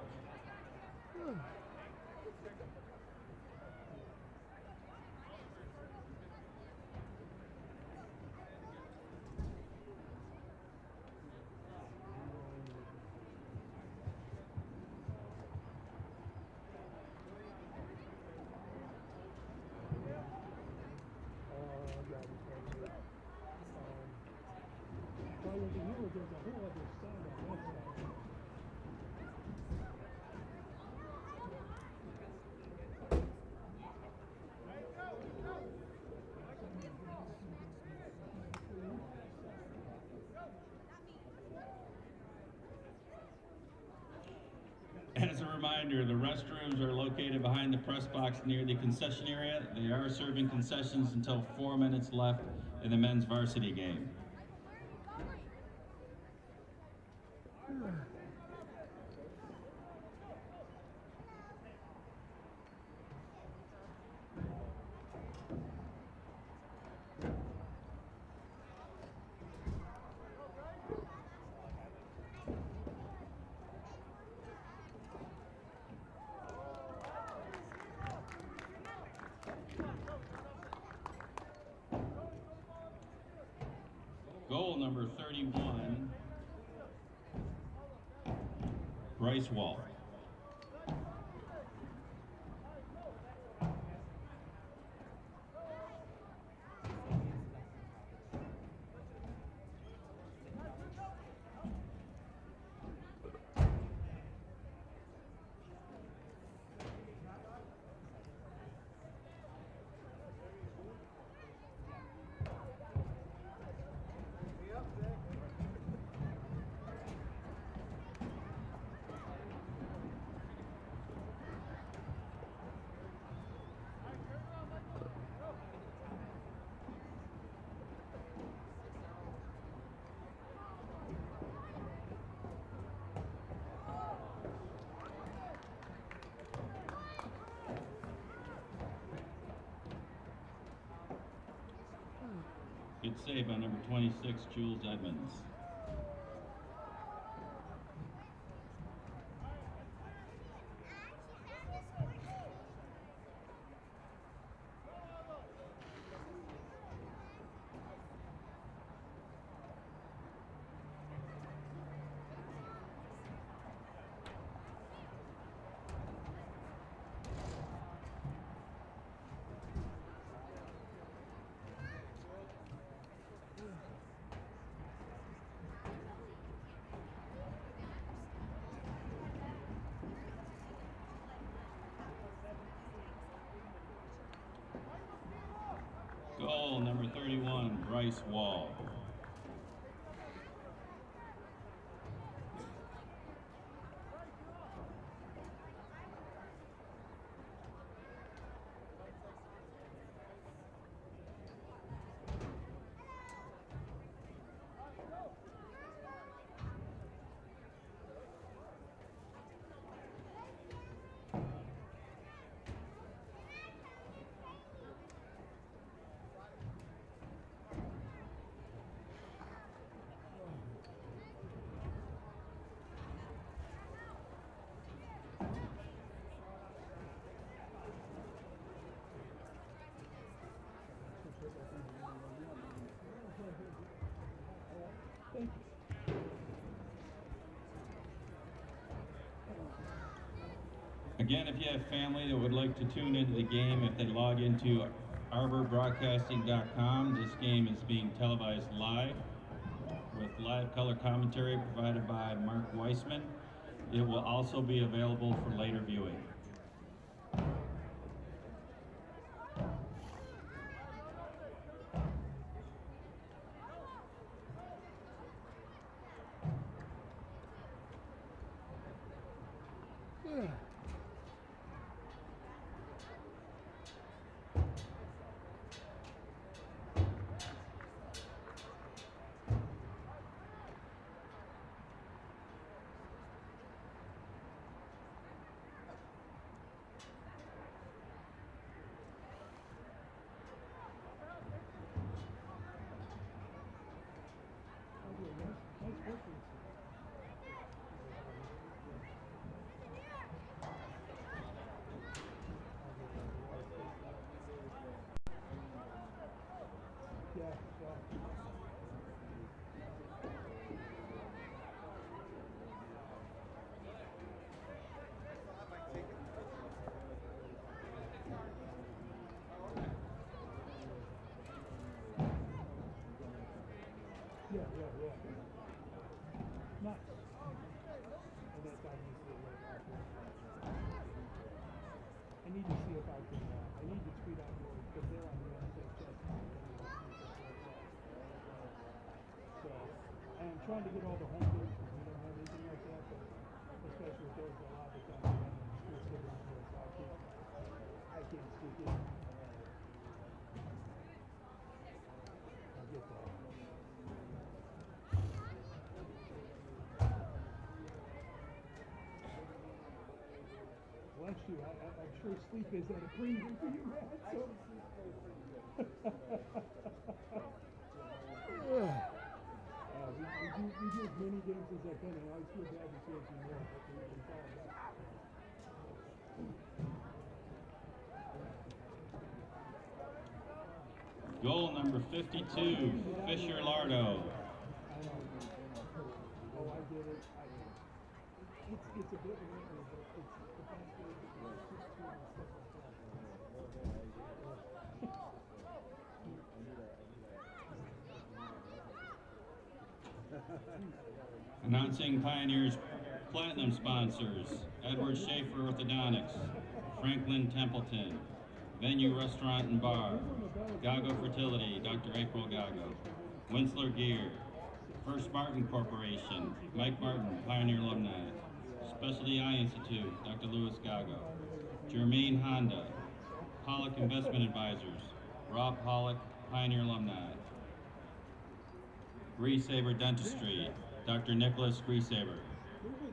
As a reminder, the restrooms are located behind the press box near the concession area. They are serving concessions until 4 minutes left in the men's varsity game. Goal number 31, Bryce Wall. Good save by number 26, Jules Edmonds. Goal number 31, Bryce Wall. Again, if you have family that would like to tune into the game, if they log into arborbroadcasting.com, this game is being televised live with live color commentary provided by Mark Weissman. It will also be available for later viewing. I need to see if I can, I need to tweet out more because they're on the NSHS. So, and I'm trying to get all the home games because we don't have anything like that, but especially with those, a lot of the times I'm in school cities where so I can't sneak in. I'll get that. Bless you. I'm sure sleep is at a premium for you, man. So. We do as many games as I can, and I always feel bad to see some more, but we can follow that. Goal number 52, Fisher Lardo. Oh, I get it. It's a bit weird, but it's the fact that it's just too and stuff like that. Announcing Pioneers Platinum sponsors, Edward Schaefer Orthodontics, Franklin Templeton, Venue Restaurant and Bar, Gago Fertility, Dr. April Gago, Winsler Gear, First Martin Corporation, Mike Martin, Pioneer Alumni, Specialty Eye Institute, Dr. Louis Gago, Germain Honda, Pollock Investment Advisors, Rob Pollock, Pioneer Alumni, Greasaver Dentistry, Dr. Nicholas Greasaver.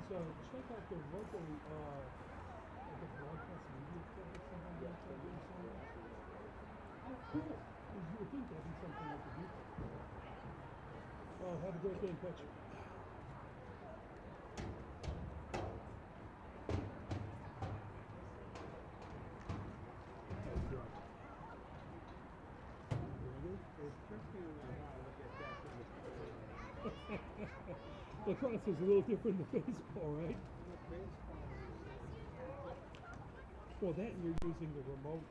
Check out the local, like a broadcast media club or something like that. Cool. You would think that'd be something like a youth. Oh, have a great game, Coach. Lacrosse is a little different than baseball, right? Well, that and you're using the remote.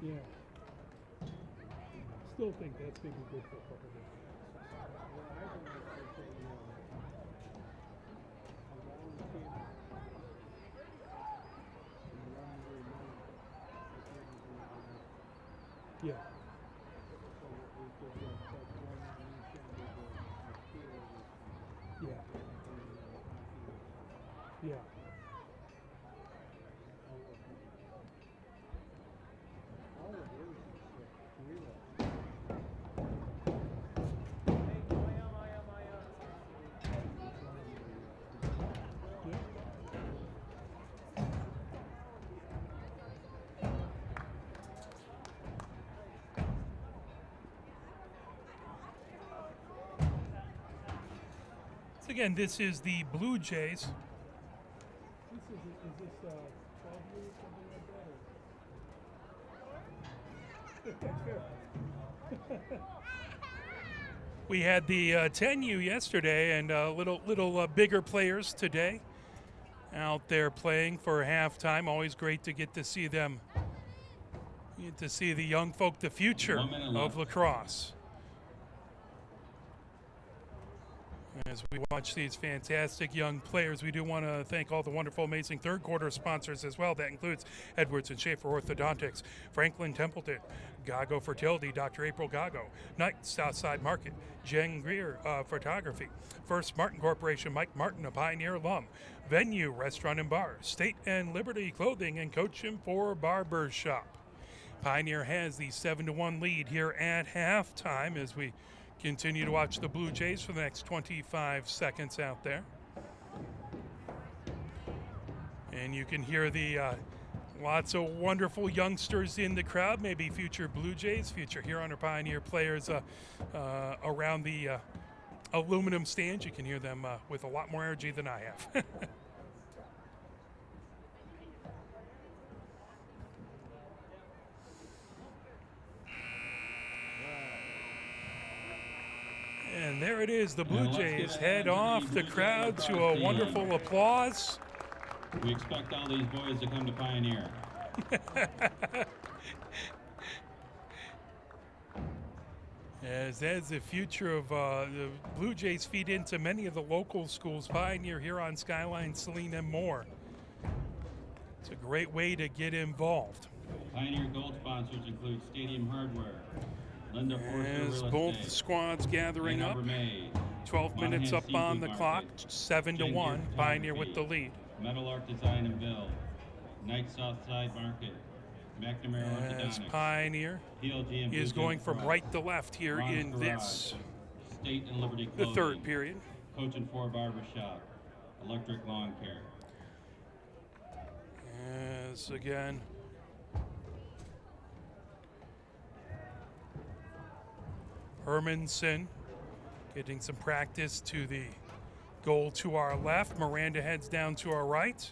Yeah. Still think that's going to be good for a couple of days. Yeah. Yeah. Yeah. So again, this is the Blue Jays. Is this 12 years, something like that? We had the 10U yesterday, and little bigger players today out there playing for halftime. Always great to get to see them. Get to see the young folk, the future of lacrosse. As we watch these fantastic young players, we do want to thank all the wonderful, amazing third quarter sponsors as well. That includes Edwards and Schaefer Orthodontics, Franklin Templeton, Gago Fertility, Dr. April Gago, Knight Southside Market, Jen Greer Photography, First Martin Corporation, Mike Martin, a Pioneer alum, Venue Restaurant and Bar, State and Liberty Clothing, and Coach and 4 Barber Shop. Pioneer has the 7-1 lead here at halftime as we continue to watch the Blue Jays for the next 25 seconds out there. And you can hear the lots of wonderful youngsters in the crowd, maybe future Blue Jays, future Huron or Pioneer players around the aluminum stand. You can hear them with a lot more energy than I have. And there it is, the Blue Jays head off the crowd to a wonderful applause. We expect all these boys to come to Pioneer. As the future of the Blue Jays feed into many of the local schools, Pioneer, Huron, Skyline, Saline, and more. It's a great way to get involved. Pioneer Gold sponsors include Stadium Hardware, Linda Forster As Real both Estate, squads gathering Ann up, Arbor Maid, 12 minutes Monahan up Seafood on the Market, clock, 7-1, Jen Pioneer Photography, with the lead. Metal Art Design and Build, Knight Southside Market, McNamara As Orthodontics, Pioneer PLG and is Blue going Jays from Pro, right to left here Ron's in Garage, this, State and Liberty the Clothing, third period. Coach and 4 Barber Shop, Electric Lawn Care. As again, Hermanson getting some practice to the goal to our left. Miranda heads down to our right.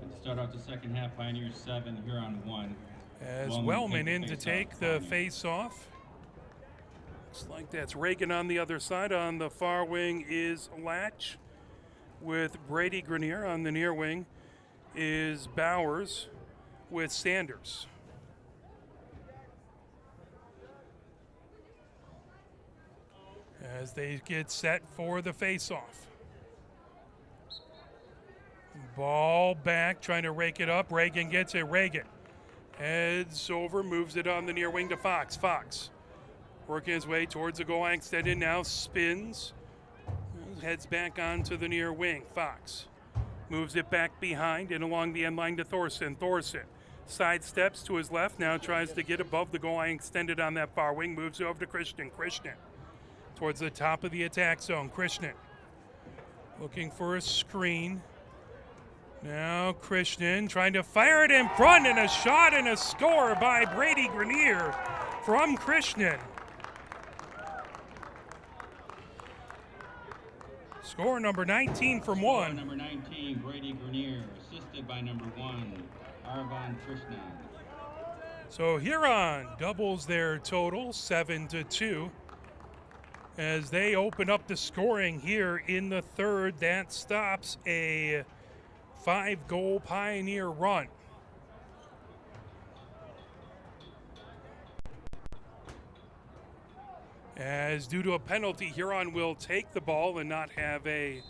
And to start out the second half, Pioneer 7, Huron 1. As Wellman in to take the face-off. Looks like that's Reagan on the other side. On the far wing is Latch, with Brady Grenier. On the near wing is Bowers with Sanders. As they get set for the face-off. Ball back, trying to rake it up. Reagan gets it. Reagan heads over, moves it on the near wing to Fox. Fox working his way towards the goal line, extended now, spins, heads back onto the near wing. Fox moves it back behind and along the end line to Thorson. Thorson sidesteps to his left, now tries to get above the goal line, extended on that far wing, moves it over to Christian. Christian towards the top of the attack zone. Christian looking for a screen. Now Christian trying to fire it in front, and a shot and a score by Brady Grenier from Christian. Score number 19 from Score one. number 19, Brady Grenier, assisted by number 1, Arvan Krishnan. So Huron doubles their total, 7-2. As they open up the scoring here in the third, that stops a 5-goal Pioneer run. As due to a penalty, Huron will take the ball and not have a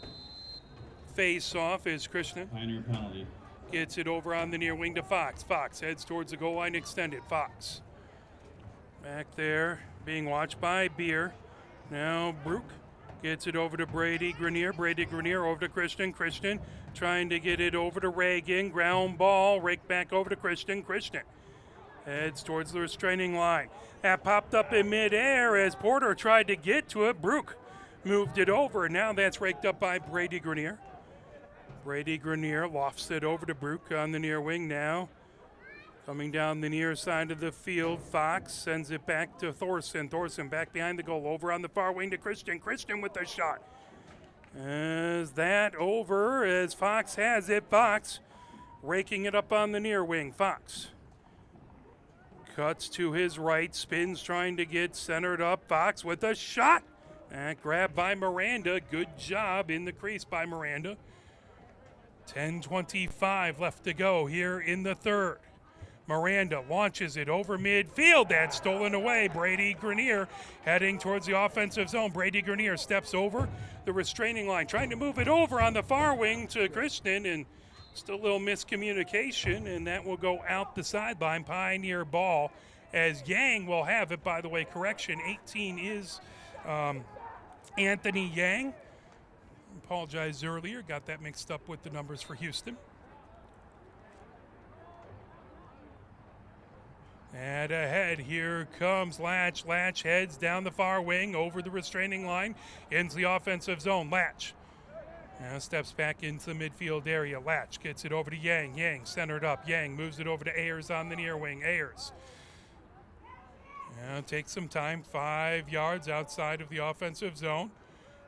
face-off as Krishna Pioneer penalty. gets it over on the near wing to Fox. Fox heads towards the goal line extended. Fox back there being watched by Beer. Now Brook gets it over to Brady Grenier. Brady Grenier over to Christian. Christian trying to get it over to Reagan. Ground ball, raked back over to Christian. Christian heads towards the restraining line. That popped up in midair as Porter tried to get to it. Brook moved it over. Now that's raked up by Brady Grenier. Brady Grenier lofts it over to Brook on the near wing now. Coming down the near side of the field, Fox sends it back to Thorson. Thorson back behind the goal, over on the far wing to Christian. Christian with the shot. As that over, as Fox has it. Fox raking it up on the near wing. Fox cuts to his right, spins trying to get centered up. Fox with a shot. And grabbed by Miranda. Good job in the crease by Miranda. 10:25 left to go here in the third. Miranda launches it over midfield. That's stolen away. Brady Grenier heading towards the offensive zone. Brady Grenier steps over the restraining line, trying to move it over on the far wing to Krishnan, and just a little miscommunication, and that will go out the sideline. Pioneer ball, as Yang will have it. By the way, correction, 18 is Anthony Yang. Apologize earlier, got that mixed up with the numbers for Houston. And ahead, here comes Latch. Latch heads down the far wing, over the restraining line, into the offensive zone. Latch now steps back into the midfield area. Latch gets it over to Yang. Yang centered up. Yang moves it over to Ayers on the near wing. Ayers now takes some time, 5 yards outside of the offensive zone.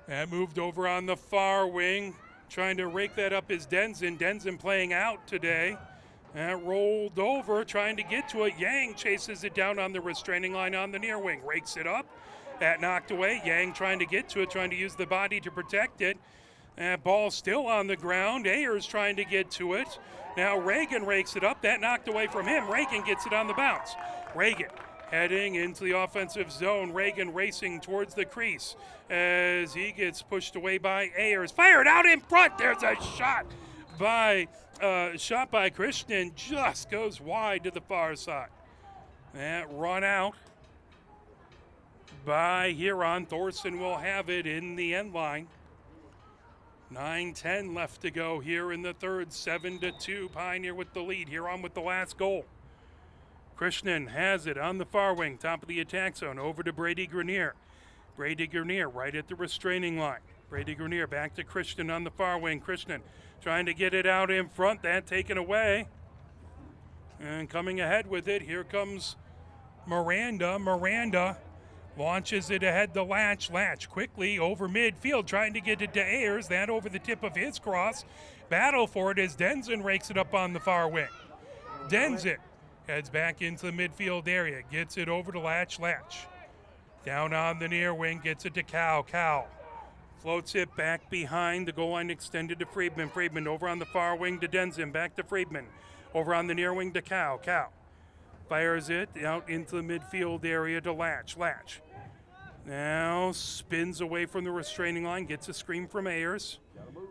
That moved over on the far wing. Trying to rake that up is Denzin. Denzin playing out today. That rolled over, trying to get to it. Yang chases it down on the restraining line on the near wing. Rakes it up. That knocked away. Yang trying to get to it, trying to use the body to protect it. That ball still on the ground. Ayers trying to get to it. Now Reagan rakes it up. That knocked away from him. Reagan gets it on the bounce. Reagan heading into the offensive zone. Reagan racing towards the crease as he gets pushed away by Ayers. Fired out in front. There's a shot by Christian, just goes wide to the far side. That run out by Huron. Thorson will have it in the end line. 9:10 left to go here in the third. 7-2. Pioneer with the lead. Huron with the last goal. Krishnan has it on the far wing, top of the attack zone, over to Brady Grenier. Brady Grenier right at the restraining line. Brady Grenier back to Krishnan on the far wing. Krishnan trying to get it out in front. That taken away. And coming ahead with it, here comes Miranda. Miranda launches it ahead to Latch. Latch quickly over midfield, trying to get it to Ayers. That over the tip of his cross. Battle for it as Denzin rakes it up on the far wing. Denzin heads back into the midfield area. Gets it over to Latch. Latch down on the near wing. Gets it to Cow. Cow floats it back behind the goal line, extended to Friedman. Friedman over on the far wing to Denzin. Back to Friedman. Over on the near wing to Cow. Cow fires it out into the midfield area to Latch. Latch now spins away from the restraining line. Gets a screen from Ayers.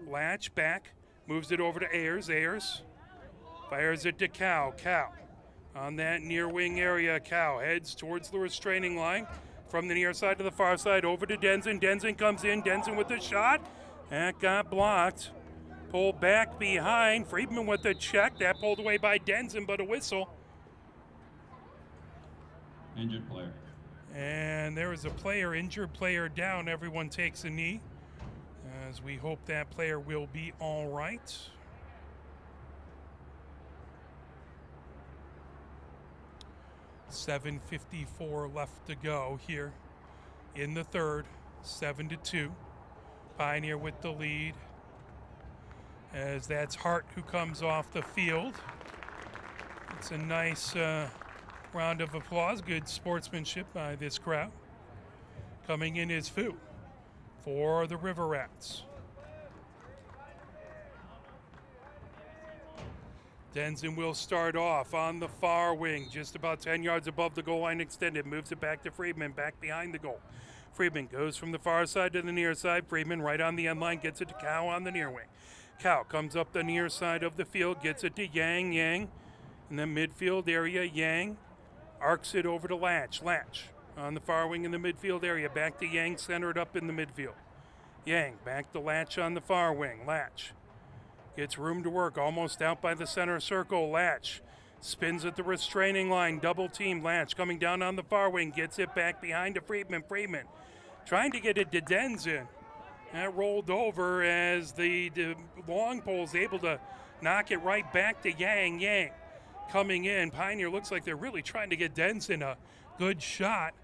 Latch back. Moves it over to Ayers. Ayers fires it to Cow. Cow on that near wing area. Cow heads towards the restraining line. From the near side to the far side, over to Denzin. Denzin comes in. Denzin with the shot. That got blocked. Pulled back behind. Friedman with the check. That pulled away by Denzin, but a whistle. Injured player. And there is a player, injured player down. Everyone takes a knee, as we hope that player will be all right. .754 left to go here in the third. 7-2. Pioneer with the lead. As that's Hart who comes off the field. It's a nice round of applause. Good sportsmanship by this crowd. Coming in is Fu for the River Rats. Denson will start off on the far wing, just about 10 yards above the goal line extended. Moves it back to Friedman, back behind the goal. Friedman goes from the far side to the near side. Friedman right on the end line, gets it to Cow on the near wing. Cow comes up the near side of the field, gets it to Yang. Yang in the midfield area. Yang arcs it over to Latch. Latch on the far wing in the midfield area. Back to Yang, centered up in the midfield. Yang back to Latch on the far wing. Latch gets room to work, almost out by the center circle. Latch spins at the restraining line, double team. Latch coming down on the far wing, gets it back behind to Friedman. Friedman trying to get it to Denson. That rolled over as the long pole's able to knock it right back to Yang. Yang coming in. Pioneer looks like they're really trying to get Denson a good shot,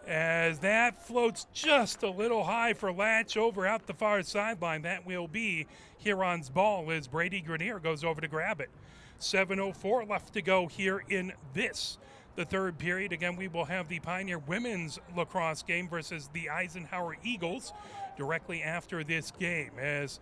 as that floats just a little high for Latch over out the far sideline. That will be Huron's ball as Brady Grenier goes over to grab it. 7:04 left to go here in the third period. Again, we will have the Pioneer women's lacrosse game versus the Eisenhower Eagles directly after this game, as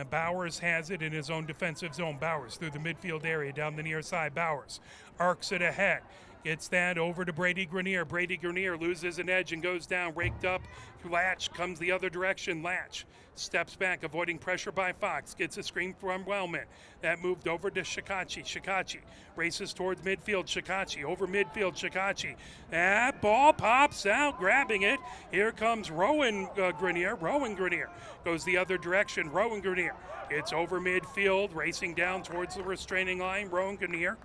Bowers has it in his own defensive zone. Bowers through the midfield area down the near side. Bowers arcs it ahead. Gets that over to Brady Grenier. Brady Grenier loses an edge and goes down, raked up. Latch comes the other direction. Latch steps back, avoiding pressure by Fox. Gets a screen from Wellman. That moved over to Shikachi. Shikachi races towards midfield. Shikachi over midfield. Shikachi. That ball pops out, grabbing it. Here comes Rowan Grenier. Rowan Grenier goes the other direction. Rowan Grenier. It's over midfield, racing down towards the restraining line. Rowan Grenier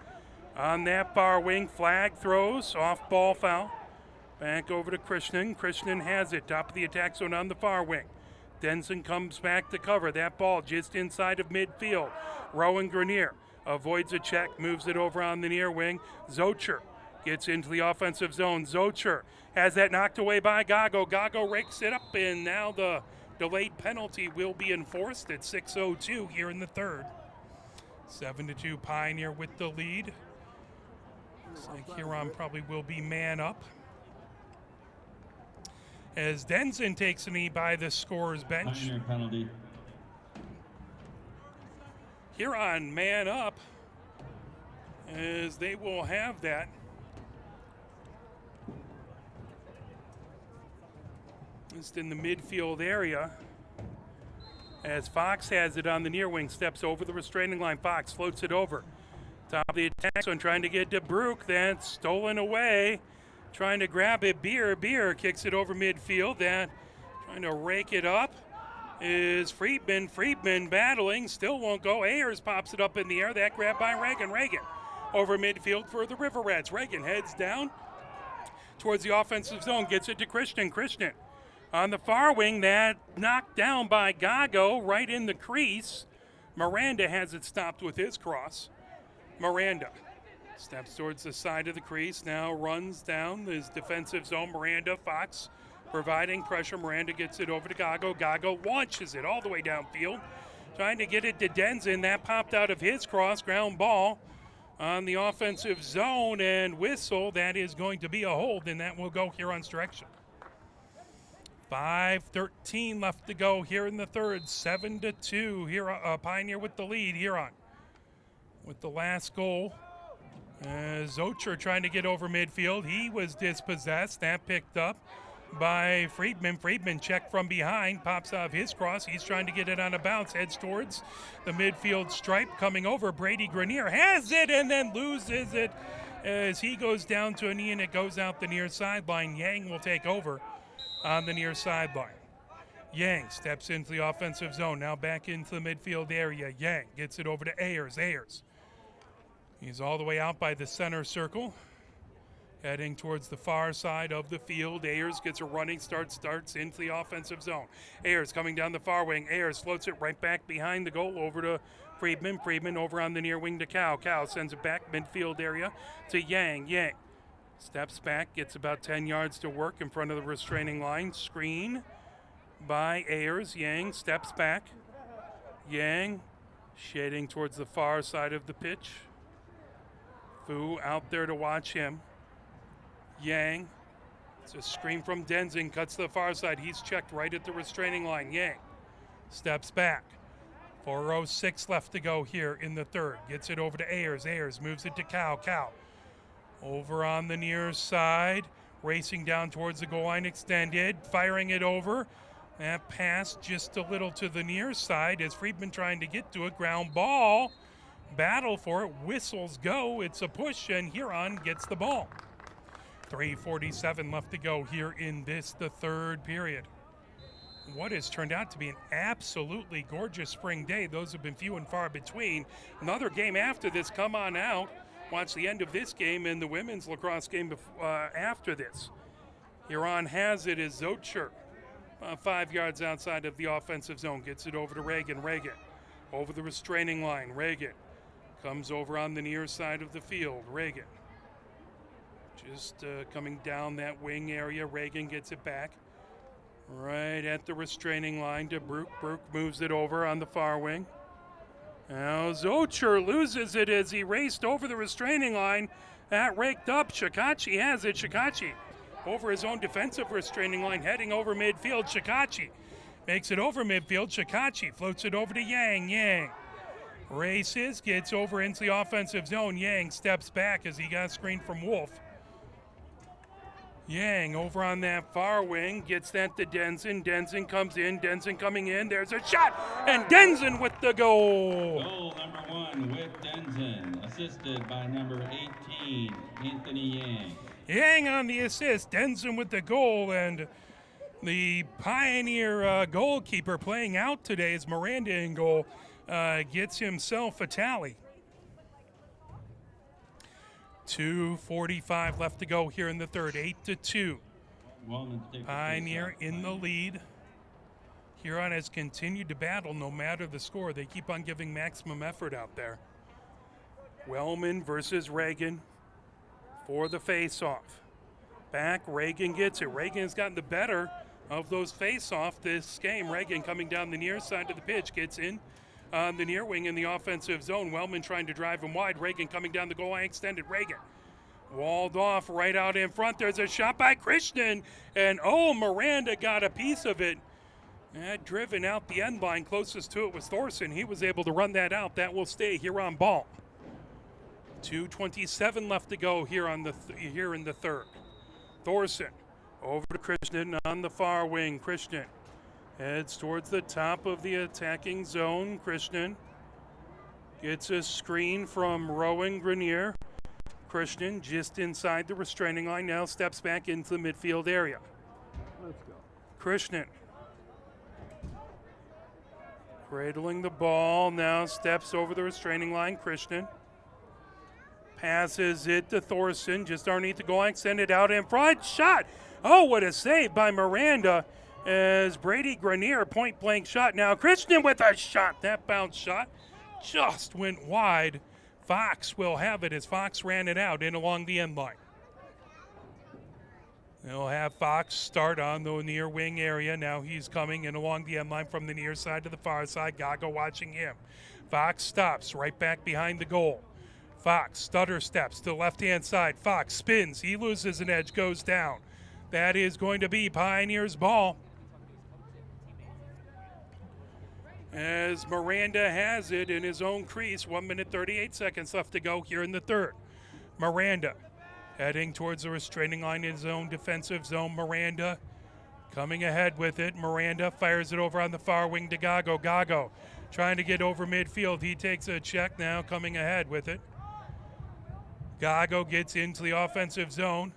on that far wing. Flag throws, off ball foul. Back over to Krishnan. Krishnan has it, top of the attack zone on the far wing. Denson comes back to cover. That ball just inside of midfield. Rowan Grenier avoids a check, moves it over on the near wing. Zocher gets into the offensive zone. Zocher has that knocked away by Gago. Gago rakes it up, and now the delayed penalty will be enforced at 6:02 here in the third. 7-2 Pioneer with the lead. Looks like Huron probably will be man up, as Denson takes a knee by the scorer's bench. Pioneer penalty. Huron man up, as they will have that. Just in the midfield area, as Fox has it on the near wing, steps over the restraining line. Fox floats it over. Top of the attack zone, trying to get to Brook. That's stolen away. Trying to grab it. Beer kicks it over midfield. That trying to rake it up is Friedman. Friedman battling, still won't go. Ayers pops it up in the air. That grab by Reagan. Reagan over midfield for the River Rats. Reagan heads down towards the offensive zone. Gets it to Christian. Christian on the far wing. That knocked down by Gago right in the crease. Miranda has it stopped with his cross. Miranda steps towards the side of the crease, now runs down his defensive zone. Miranda, Fox providing pressure. Miranda gets it over to Gago. Gago launches it all the way downfield, trying to get it to Denson. That popped out of his cross. Ground ball on the offensive zone, and whistle. That is going to be a hold, and that will go Huron's direction. 5:13 left to go here in the third. 7-2. Pioneer with the lead. Huron with the last goal. Zocher trying to get over midfield. He was dispossessed. That picked up by Friedman. Friedman checked from behind, pops out of his cross. He's trying to get it on a bounce, heads towards the midfield stripe. Coming over, Brady Grenier has it and then loses it as he goes down to a knee, and it goes out the near sideline. Yang will take over on the near sideline. Yang steps into the offensive zone, now back into the midfield area. Yang gets it over to Ayers. Ayers, he's all the way out by the center circle, heading towards the far side of the field. Ayers gets a running start, starts into the offensive zone. Ayers coming down the far wing. Ayers floats it right back behind the goal over to Friedman. Friedman over on the near wing to Cow. Cow sends it back midfield area to Yang. Yang steps back, gets about 10 yards to work in front of the restraining line. Screen by Ayers. Yang steps back. Yang shading towards the far side of the pitch. Fu out there to watch him. Yang. It's a screen from Denzin. Cuts to the far side. He's checked right at the restraining line. Yang steps back. 4:06 left to go here in the third. Gets it over to Ayers. Ayers moves it to Cow. Cow over on the near side. Racing down towards the goal line, extended. Firing it over. That pass just a little to the near side as Friedman trying to get to it. Ground ball. Battle for it. Whistles go. It's a push, and Huron gets the ball. 3:47 left to go here in the third period. What has turned out to be an absolutely gorgeous spring day. Those have been few and far between. Another game after this. Come on out. Watch the end of this game and the women's lacrosse game after this. Huron has it as Zocher. 5 yards outside of the offensive zone. Gets it over to Reagan. Reagan over the restraining line. Reagan comes over on the near side of the field. Reagan just coming down that wing area. Reagan gets it back. Right at the restraining line to Brook. Brook moves it over on the far wing. Now Zocher loses it as he raced over the restraining line. That raked up. Shikachi has it. Shikachi over his own defensive restraining line, heading over midfield. Shikachi makes it over midfield. Shikachi floats it over to Yang. Yang races, gets over into the offensive zone. Yang steps back as he got screened from Wolf. Yang over on that far wing, gets that to Denzin. Denzin comes in, Denzin coming in. There's a shot, and Denzin with the goal. Goal number 1 with Denzin, assisted by number 18, Anthony Yang. Yang on the assist, Denzin with the goal, and the Pioneer goalkeeper playing out today is Miranda in goal, gets himself a tally. 2:45 left to go here in the third. 8-2. Pioneer in the lead. Huron has continued to battle no matter the score. They keep on giving maximum effort out there. Wellman versus Reagan for the face-off. Back, Reagan gets it. Reagan has gotten the better of those face-off this game. Reagan coming down the near side of the pitch, gets in on the near wing in the offensive zone. Wellman trying to drive him wide. Reagan coming down the goal line, extended. Reagan walled off right out in front. There's a shot by Krishnan, and Miranda got a piece of it. Driven out the end line. Closest to it was Thorson. He was able to run that out. That will stay here on ball. 2:27 left to go here in the third. Thorson over to Krishnan on the far wing. Krishnan heads towards the top of the attacking zone. Krishnan gets a screen from Rowan Grenier. Krishnan just inside the restraining line, now steps back into the midfield area. Let's go. Krishnan cradling the ball, now steps over the restraining line. Krishnan passes it to Thorson, just underneath the goal line, send it out in front. Shot! Oh, what a save by Miranda as Brady Grenier, point blank shot. Now Krishnan with a shot. That bounce shot just went wide. Fox will have it as Fox ran it out in along the end line. They'll have Fox start on the near wing area. Now he's coming in along the end line from the near side to the far side. Gago watching him. Fox stops right back behind the goal. Fox stutter steps to the left-hand side. Fox spins. He loses an edge, goes down. That is going to be Pioneers' ball. As Miranda has it in his own crease. 1 minute, 38 seconds left to go here in the third. Miranda heading towards the restraining line in his own defensive zone. Miranda coming ahead with it. Miranda fires it over on the far wing to Gago. Gago trying to get over midfield. He takes a check now, coming ahead with it. Gago gets into the offensive zone.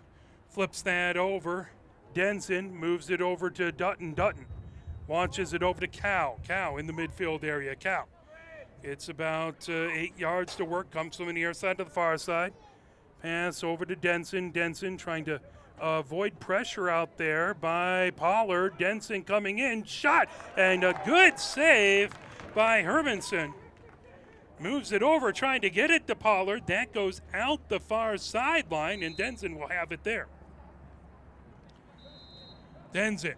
Flips that over. Denson moves it over to Dutton. Dutton launches it over to Cow. Cow in the midfield area. Cow. It's about 8 yards to work. Comes from the near side to the far side. Pass over to Denson. Denson trying to avoid pressure out there by Pollard. Denson coming in. Shot. And a good save by Hermanson. Moves it over, trying to get it to Pollard. That goes out the far sideline, and Denson will have it there. Denson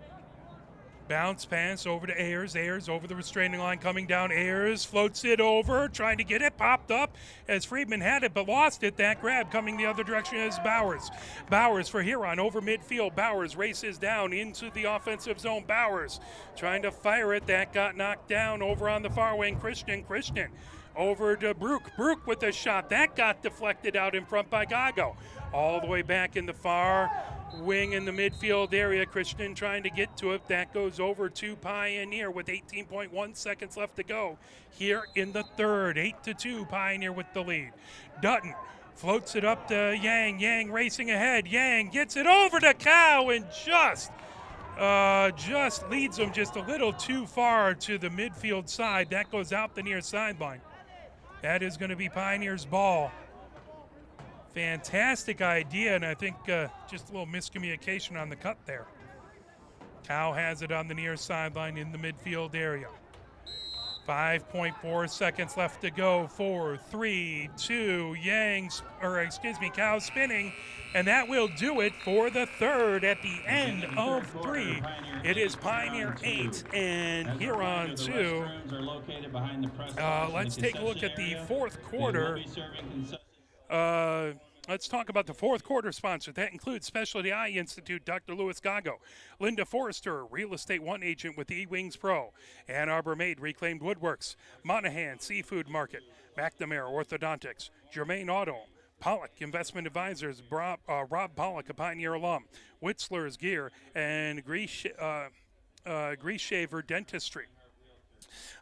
Bounce pass over to Ayers. Ayers over the restraining line coming down. Ayers floats it over, trying to get it. Popped up as Friedman had it, but lost it. That grab coming the other direction is Bowers. Bowers for Huron over midfield. Bowers races down into the offensive zone. Bowers trying to fire it. That got knocked down over on the far wing. Christian over to Brook. Brook with a shot. That got deflected out in front by Gago. All the way back in the far wing in the midfield area. Christian trying to get to it. That goes over to Pioneer with 18.1 seconds left to go here in the third. 8-2, Pioneer with the lead. Dutton floats it up to Yang. Yang racing ahead. Yang gets it over to Cow and just leads him just a little too far to the midfield side. That goes out the near sideline. That is going to be Pioneer's ball. Fantastic idea, and I think just a little miscommunication on the cut there. Cow has it on the near sideline in the midfield area. 5.4 seconds left to go. 4, 3, 2, Cow spinning, and that will do it for the third at the end of 3. It is Pioneer 8 and Huron 2. Let's take a look at the fourth quarter. Let's talk about the fourth quarter sponsor. That includes Specialty Eye Institute, Dr. Louis Gago, Linda Forrester, Real Estate One Agent with E-Wings Pro, Ann Arbor Made Reclaimed Woodworks, Monahan Seafood Market, McNamara Orthodontics, Germain Auto, Pollock Investment Advisors, Rob Pollock, a Pioneer alum, Witzler's Gear, and Greashaver Dentistry.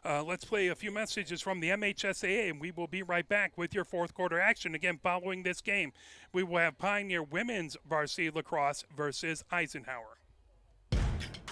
Let's play a few messages from the MHSAA, and we will be right back with your fourth quarter action. Again, following this game, we will have Pioneer Women's Varsity Lacrosse versus Eisenhower.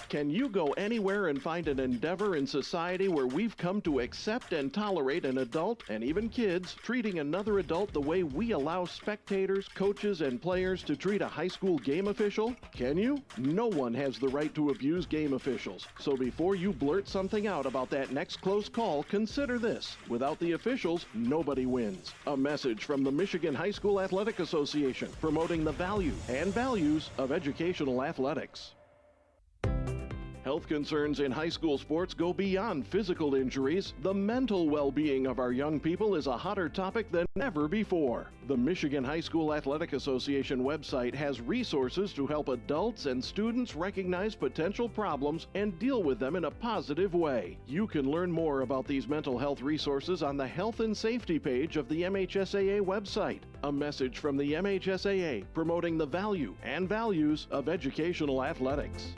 Can you go anywhere and find an endeavor in society where we've come to accept and tolerate an adult, and even kids, treating another adult the way we allow spectators, coaches, and players to treat a high school game official? Can you? No one has the right to abuse game officials. So before you blurt something out about that next close call, consider this. Without the officials, nobody wins. A message from the Michigan High School Athletic Association, promoting the value and values of educational athletics. Health concerns in high school sports go beyond physical injuries. The mental well-being of our young people is a hotter topic than ever before. The Michigan High School Athletic Association website has resources to help adults and students recognize potential problems and deal with them in a positive way. You can learn more about these mental health resources on the Health and Safety page of the MHSAA website. A message from the MHSAA, promoting the value and values of educational athletics.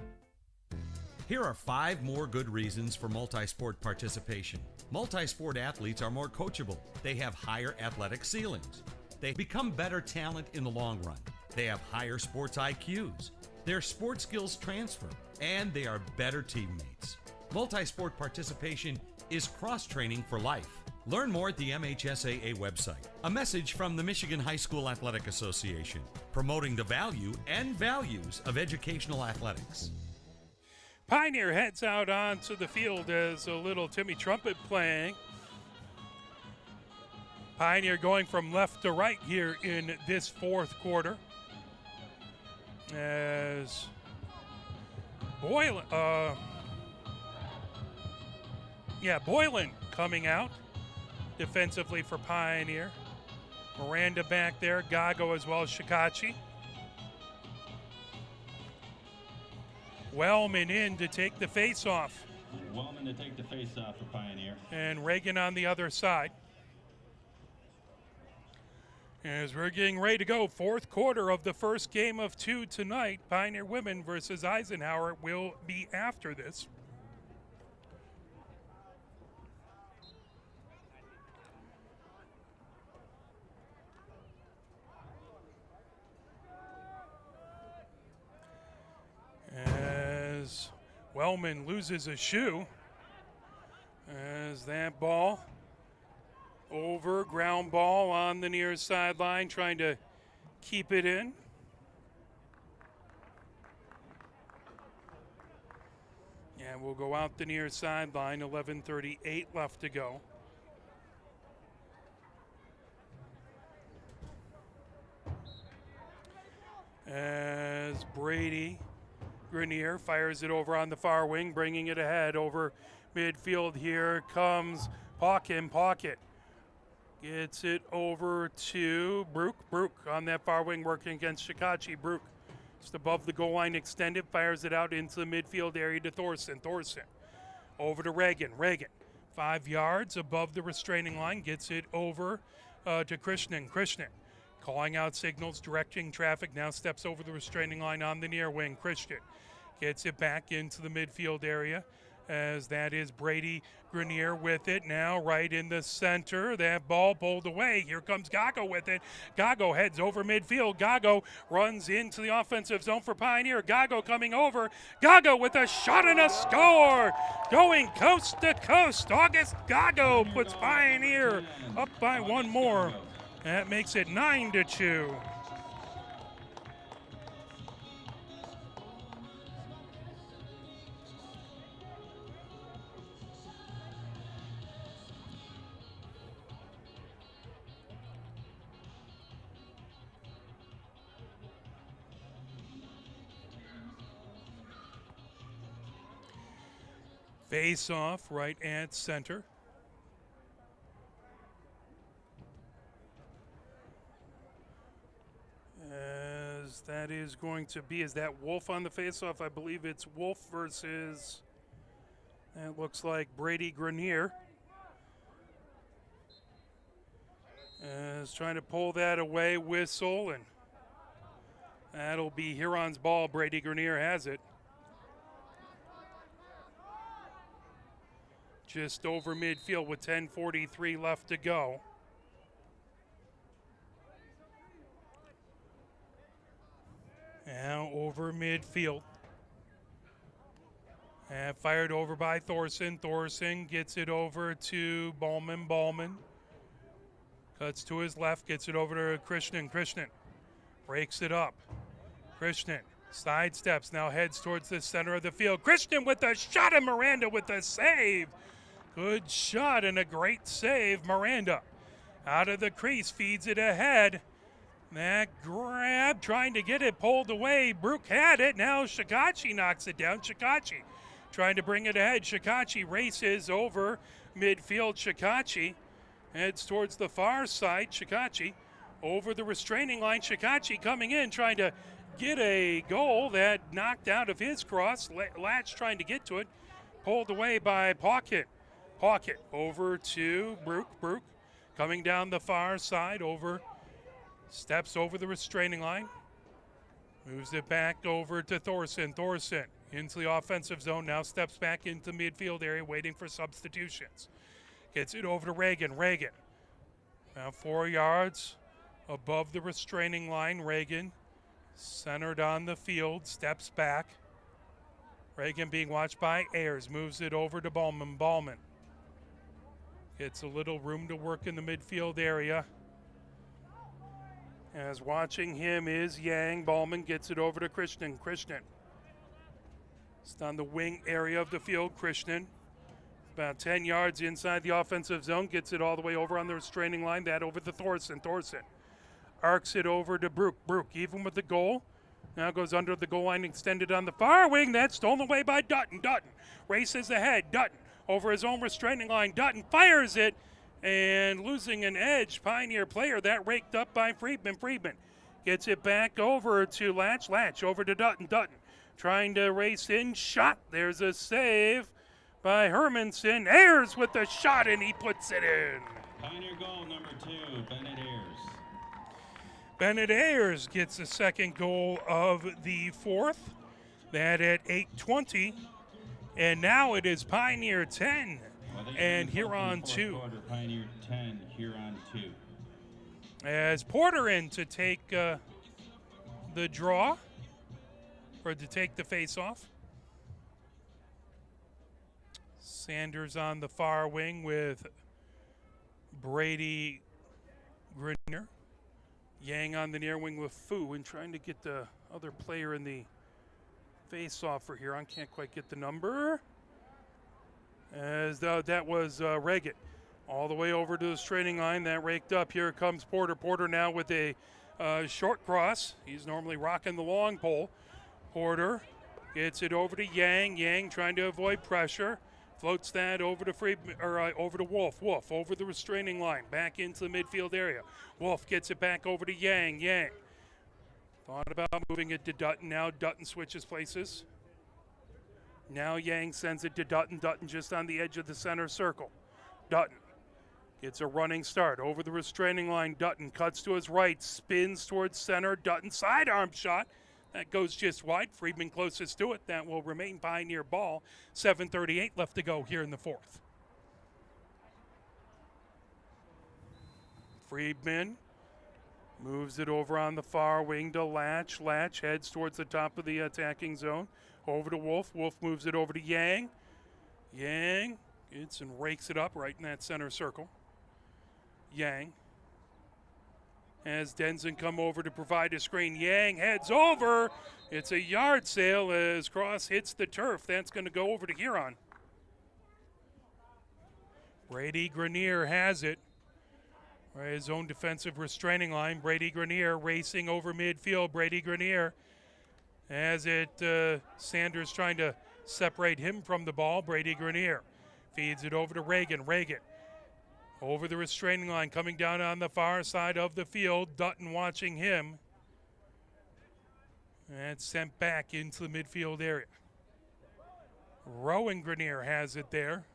Here are 5 more good reasons for multi-sport participation. Multi-sport athletes are more coachable. They have higher athletic ceilings. They become better talent in the long run. They have higher sports IQs. Their sport skills transfer, and they are better teammates. Multi-sport participation is cross-training for life. Learn more at the MHSAA website. A message from the Michigan High School Athletic Association, promoting the value and values of educational athletics. Pioneer heads out onto the field as a little Timmy Trumpet playing. Pioneer going from left to right here in this fourth quarter. As Boylan coming out defensively for Pioneer. Miranda back there, Gago as well as Shikachi. Wellman in to take the face-off. Wellman to take the face-off for Pioneer. And Reagan on the other side. As we're getting ready to go, fourth quarter of the first game of 2 tonight. Pioneer Women versus Eisenhower will be after this. As Wellman loses a shoe, as that ball over, ground ball on the near sideline, trying to keep it in. And we'll go out the near sideline, 11:38 left to go. As Brady Grenier fires it over on the far wing, bringing it ahead over midfield. Here comes Pocket. Gets it over to Brook on that far wing, working against Shikachi. Brook just above the goal line, extended, fires it out into the midfield area to Thorson. Over to Reagan. 5 yards above the restraining line, gets it over to Krishnan. Calling out signals, directing traffic, now steps over the restraining line on the near wing. Christian gets it back into the midfield area, as that is Brady Grenier with it now right in the center. That ball pulled away. Here comes Gago with it. Gago heads over midfield. Gago runs into the offensive zone for Pioneer. Gago coming over. Gago with a shot and a score. Going coast to coast. August Gago puts Pioneer up by one more. That makes it 9-2. Face off right at center. As that is going to be, is that Wolf on the face-off? I believe it's Wolf versus, that looks like Brady Grenier. Is trying to pull that away, whistle, and that'll be Huron's ball. Brady Grenier has it. Just over midfield with 10:43 left to go. Now over midfield. And fired over by Thorson. Thorson gets it over to Ballman. Cuts to his left, gets it over to Krishnan. Krishnan breaks it up. Krishnan sidesteps, now heads towards the center of the field. Krishnan with a shot, and Miranda with a save. Good shot and a great save. Miranda out of the crease, feeds it ahead. That grab, trying to get it pulled away. Brook had it. Now Shikachi knocks it down. Shikachi trying to bring it ahead. Shikachi races over midfield. Shikachi heads towards the far side. Shikachi over the restraining line. Shikachi coming in, trying to get a goal that knocked out of his cross. Latch trying to get to it. Pulled away by Pocket over to Brook coming down the far side, steps over the restraining line, moves it back over to Thorson into the offensive zone, now steps back into midfield area waiting for substitutions. Gets it over to Reagan, now 4 yards above the restraining line. Reagan centered on the field, steps back. Reagan being watched by Ayers, moves it over to Ballman. It's a little room to work in the midfield area. As watching him is Yang. Ballman gets it over to Krishnan. Just on the wing area of the field. Krishnan about 10 yards inside the offensive zone. Gets it all the way over on the restraining line. That over to Thorson. Arcs it over to Brook. Even with the goal. Now goes under the goal line, extended on the far wing. That's stolen away by Dutton. Races ahead. Dutton over his own restraining line. Dutton fires it, and losing an edge. Pioneer player, that raked up by Friedman. Gets it back over to Latch over to Dutton. Trying to race in, shot. There's a save by Hermanson. Ayers with the shot, and he puts it in. Pioneer goal number 2, Bennett Ayers. Bennett Ayers gets the second goal of the fourth. That at 8:20. And now it is Pioneer 10 and Huron 2. Pioneer 10, Huron 2. As Porter in to take the draw, or to take the face-off. Sanders on the far wing with Brady Grenier. Yang on the near wing with Fu, and trying to get the other player in the face-off for Huron. Can't quite get the number. As that was Reagan. All the way over to the straining line. That raked up. Here comes Porter. Porter now with a short cross. He's normally rocking the long pole. Porter Gets it over to Yang. Yang trying to avoid pressure. Floats that over to over to Wolf. Wolf over the restraining line. Back into the midfield area. Wolf gets it back over to Yang. Yang thought about moving it to Dutton. Now Dutton switches places. Now Yang sends it to Dutton. Dutton just on the edge of the center circle. Dutton gets a running start over the restraining line. Dutton cuts to his right, spins towards center. Dutton sidearm shot. That goes just wide. Friedman closest to it. That will remain Pioneer ball. 7:38 left to go here in the fourth. Friedman moves it over on the far wing to Latch. Latch heads towards the top of the attacking zone. Over to Wolf. Wolf moves it over to Yang. Yang gets and rakes it up right in that center circle. Yang has Denson come over to provide a screen. Yang heads over. It's a yard sale as cross hits the turf. That's going to go over to Huron. Brady Grenier has it. Right, his own defensive restraining line. Brady Grenier racing over midfield. Brady Grenier has it. Sanders trying to separate him from the ball. Brady Grenier feeds it over to Reagan. Reagan over the restraining line, coming down on the far side of the field. Dutton watching him. And sent back into the midfield area. Rowan Grenier has it there.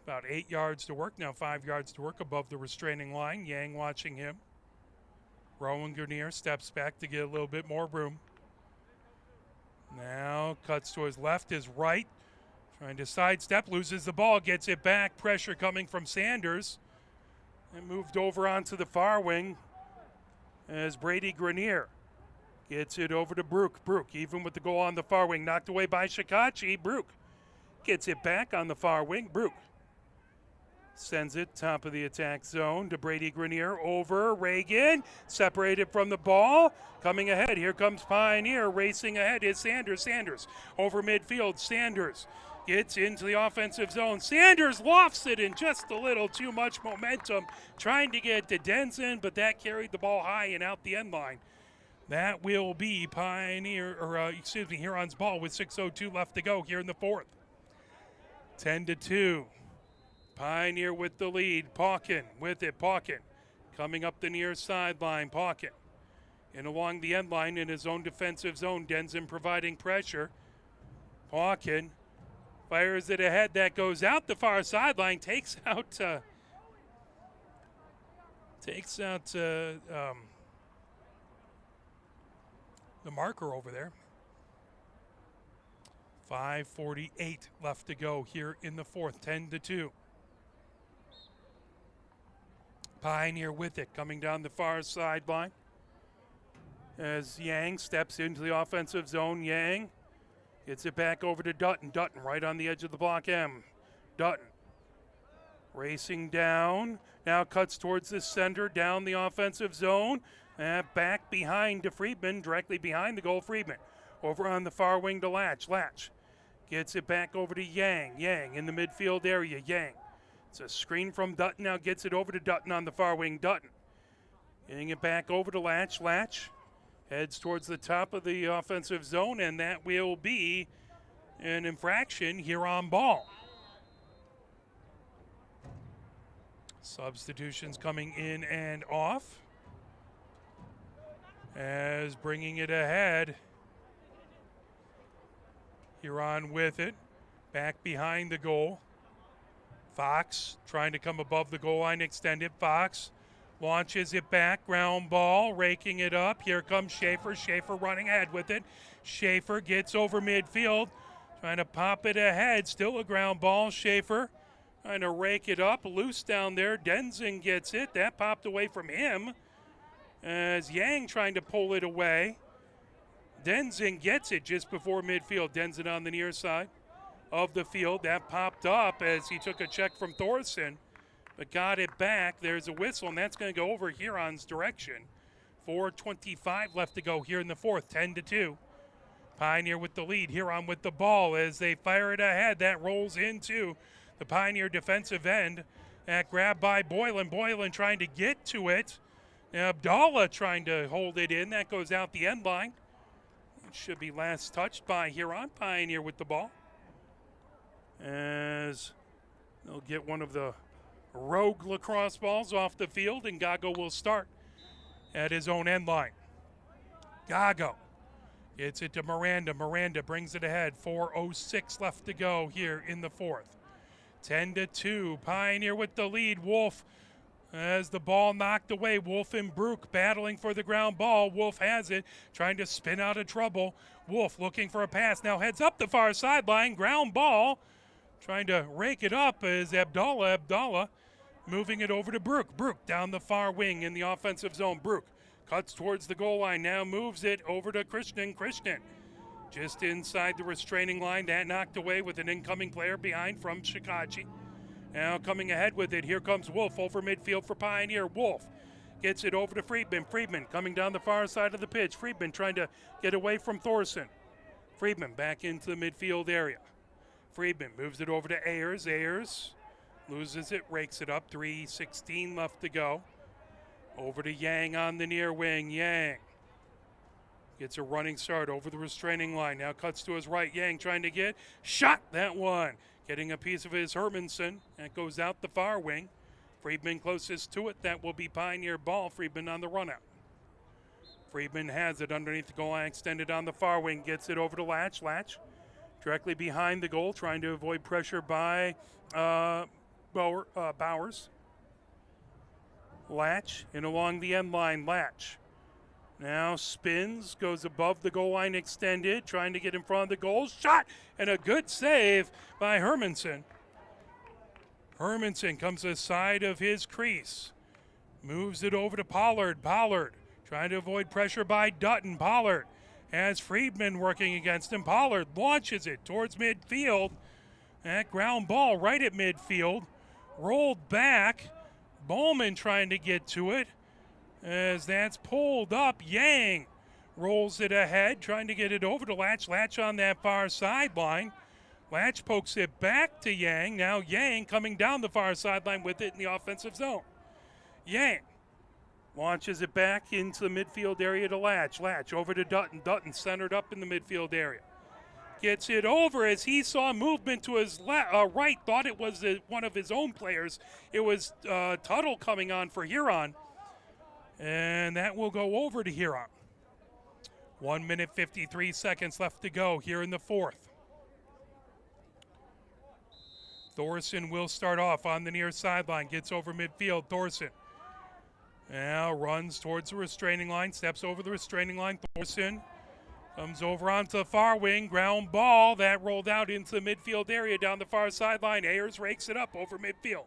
About 8 yards to work, now 5 yards to work above the restraining line. Yang watching him. Rowan Grenier steps back to get a little bit more room. Now cuts to his left, his right. Trying to sidestep, loses the ball, gets it back. Pressure coming from Sanders. And moved over onto the far wing as Brady Grenier gets it over to Brook. Brook, even with the goal on the far wing, knocked away by Shikachi. Brook gets it back on the far wing. Brook sends it top of the attack zone to Brady Grenier over Reagan. Separated from the ball. Coming ahead. Here comes Pioneer. Racing ahead is Sanders. Sanders over midfield. Sanders gets into the offensive zone. Sanders lofts it in just a little too much momentum. Trying to get to Denson, but that carried the ball high and out the end line. That will be Huron's ball with 6:02 left to go here in the fourth. 10-2. Pioneer with the lead. Pauken with it. Pauken coming up the near sideline. Pauken in along the end line in his own defensive zone. Denson providing pressure. Pauken fires it ahead. That goes out the far sideline. Takes out the marker over there. 5:48 left to go here in the fourth. 10-2. Pioneer with it, coming down the far sideline as Yang steps into the offensive zone. Yang gets it back over to Dutton. Dutton right on the edge of the block M. Dutton racing down, now cuts towards the center, down the offensive zone, back behind to Friedman, directly behind the goal. Friedman over on the far wing to Latch. Latch gets it back over to Yang. Yang in the midfield area. Yang. It's a screen from Dutton, now gets it over to Dutton on the far wing. Dutton getting it back over to Latch. Latch heads towards the top of the offensive zone, and that will be an infraction here on ball. Substitutions coming in and off as bringing it ahead. Huron with it, back behind the goal. Fox trying to come above the goal line, extended. Fox launches it back, ground ball, raking it up. Here comes Schaefer. Schaefer running ahead with it. Schaefer gets over midfield, trying to pop it ahead. Still a ground ball. Schaefer trying to rake it up, loose down there. Denson gets it. That popped away from him as Yang trying to pull it away. Denson gets it just before midfield. Denson on the near side of the field. That popped up as he took a check from Thorson, but got it back. There's a whistle, and that's going to go over Huron's direction. 4:25 left to go here in the fourth. 10-2. Pioneer with the lead. Huron with the ball as they fire it ahead. That rolls into the Pioneer defensive end. That grab by Boylan. Boylan trying to get to it. Abdallah trying to hold it in. That goes out the end line. It should be last touched by Huron. Pioneer with the ball. As they'll get one of the rogue lacrosse balls off the field, and Gago will start at his own end line. Gago gets it to Miranda. Miranda brings it ahead. 4:06 left to go here in the fourth. 10-2. Pioneer with the lead. Wolf as the ball knocked away. Wolf and Brook battling for the ground ball. Wolf has it, trying to spin out of trouble. Wolf looking for a pass. Now heads up the far sideline. Ground ball. Trying to rake it up is Abdallah. Abdallah moving it over to Brook. Brook down the far wing in the offensive zone. Brook cuts towards the goal line. Now moves it over to Christian. Christian just inside the restraining line. That knocked away with an incoming player behind from Shikachi. Now coming ahead with it. Here comes Wolf over midfield for Pioneer. Wolf gets it over to Friedman. Friedman coming down the far side of the pitch. Friedman trying to get away from Thorson. Friedman back into the midfield area. Friedman moves it over to Ayers. Ayers loses it, rakes it up. 3:16 left to go. Over to Yang on the near wing. Yang gets a running start over the restraining line. Now cuts to his right. Yang trying to get shot. That one. Getting a piece of his Hermanson. That goes out the far wing. Friedman closest to it. That will be Pioneer ball. Friedman on the run out. Friedman has it underneath the goal line, extended on the far wing. Gets it over to Latch. Latch directly behind the goal, trying to avoid pressure by Bowers. Latch in along the end line. Latch now spins, goes above the goal line extended, trying to get in front of the goal. Shot, and a good save by Hermanson. Hermanson comes aside of his crease. Moves it over to Pollard. Pollard trying to avoid pressure by Dutton. Pollard has Friedman working against him. Pollard launches it towards midfield. That ground ball right at midfield. Rolled back. Bowman trying to get to it. As that's pulled up, Yang rolls it ahead, trying to get it over to Latch. Latch on that far sideline. Latch pokes it back to Yang. Now Yang coming down the far sideline with it in the offensive zone. Yang launches it back into the midfield area to Latch. Latch over to Dutton. Dutton centered up in the midfield area. Gets it over as he saw movement to his right. Thought it was one of his own players. It was Tuttle coming on for Huron. And that will go over to Huron. 1 minute, 53 seconds left to go here in the fourth. Thorson will start off on the near sideline. Gets over midfield. Thorson now runs towards the restraining line. Steps over the restraining line. Thorson comes over onto the far wing. Ground ball. That rolled out into the midfield area down the far sideline. Ayers rakes it up over midfield.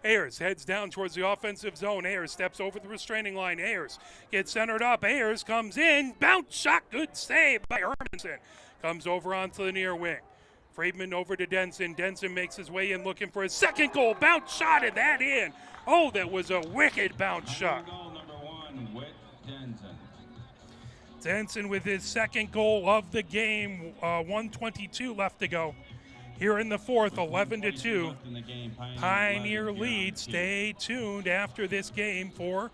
Ayers heads down towards the offensive zone. Ayers steps over the restraining line. Ayers gets centered up. Ayers comes in. Bounce shot. Good save by Hermanson. Comes over onto the near wing. Friedman over to Denson. Denson makes his way in looking for his second goal. Bounce shot and that in. Oh, that was a wicked bounce shot. Goal number 1, Whit Denson. Denson with his second goal of the game. 1:22 left to go. Here in the fourth, 11-2. Pioneer lead. Stay tuned after this game for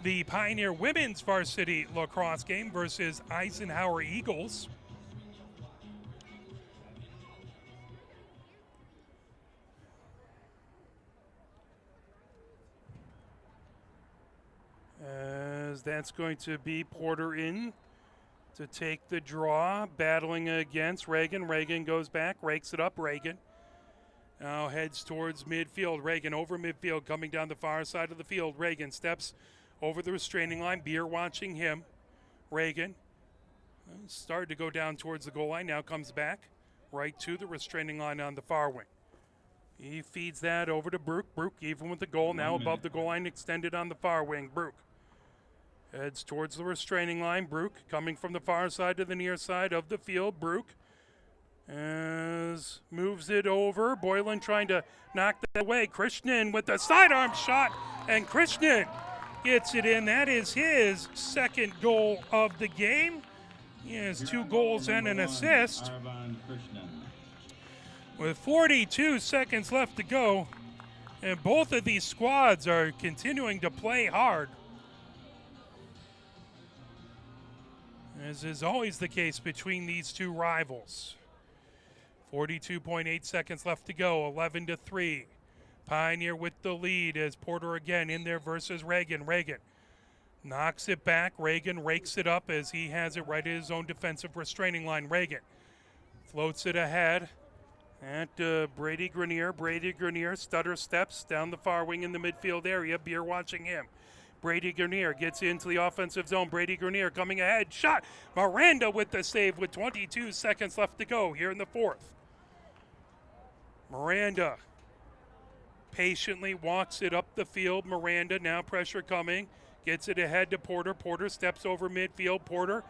the Pioneer women's varsity lacrosse game versus Eisenhower Eagles. As that's going to be Porter in to take the draw, battling against Reagan. Reagan goes back, rakes it up. Reagan now heads towards midfield. Reagan over midfield, coming down the far side of the field. Reagan steps over the restraining line. Beer watching him. Reagan started to go down towards the goal line. Now comes back right to the restraining line on the far wing. He feeds that over to Brook. Brook even with the goal. Now above the goal line, extended on the far wing. Brook heads towards the restraining line. Brook coming from the far side to the near side of the field. Brook as moves it over. Boylan trying to knock that away. Krishnan with the sidearm shot, and Krishnan gets it in. That is his second goal of the game. He has 2 goals and an assist. With 42 seconds left to go, and both of these squads are continuing to play hard. as is always the case between these two rivals. 42.8 seconds left to go, 11-3. Pioneer with the lead as Porter again in there versus Reagan. Reagan knocks it back. Reagan rakes it up as he has it right at his own defensive restraining line. Reagan floats it ahead at Brady Grenier. Brady Grenier stutter steps down the far wing in the midfield area. Beer watching him. Brady Grenier gets into the offensive zone. Brady Grenier coming ahead. Shot. Miranda with the save with 22 seconds left to go here in the fourth. Miranda patiently walks it up the field. Miranda, now pressure coming. Gets it ahead to Porter. Porter steps over midfield. Porter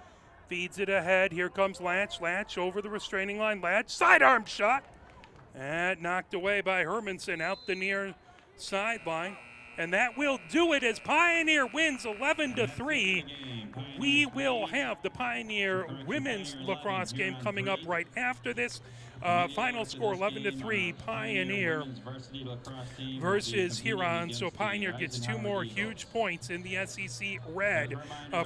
feeds it ahead. Here comes Latch. Latch over the restraining line. Latch, sidearm shot. And knocked away by Hermanson out the near sideline. And that will do it as Pioneer wins 11-3. We will have the Pioneer women's lacrosse game coming up right after this. Final score 11-3, Pioneer versus Huron. So Pioneer gets 2 more huge points in the SEC red.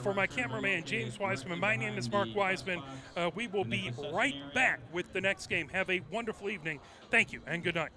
For my cameraman, James Wiseman, my name is Mark Wiseman. We will be right back with the next game. Have a wonderful evening. Thank you and good night.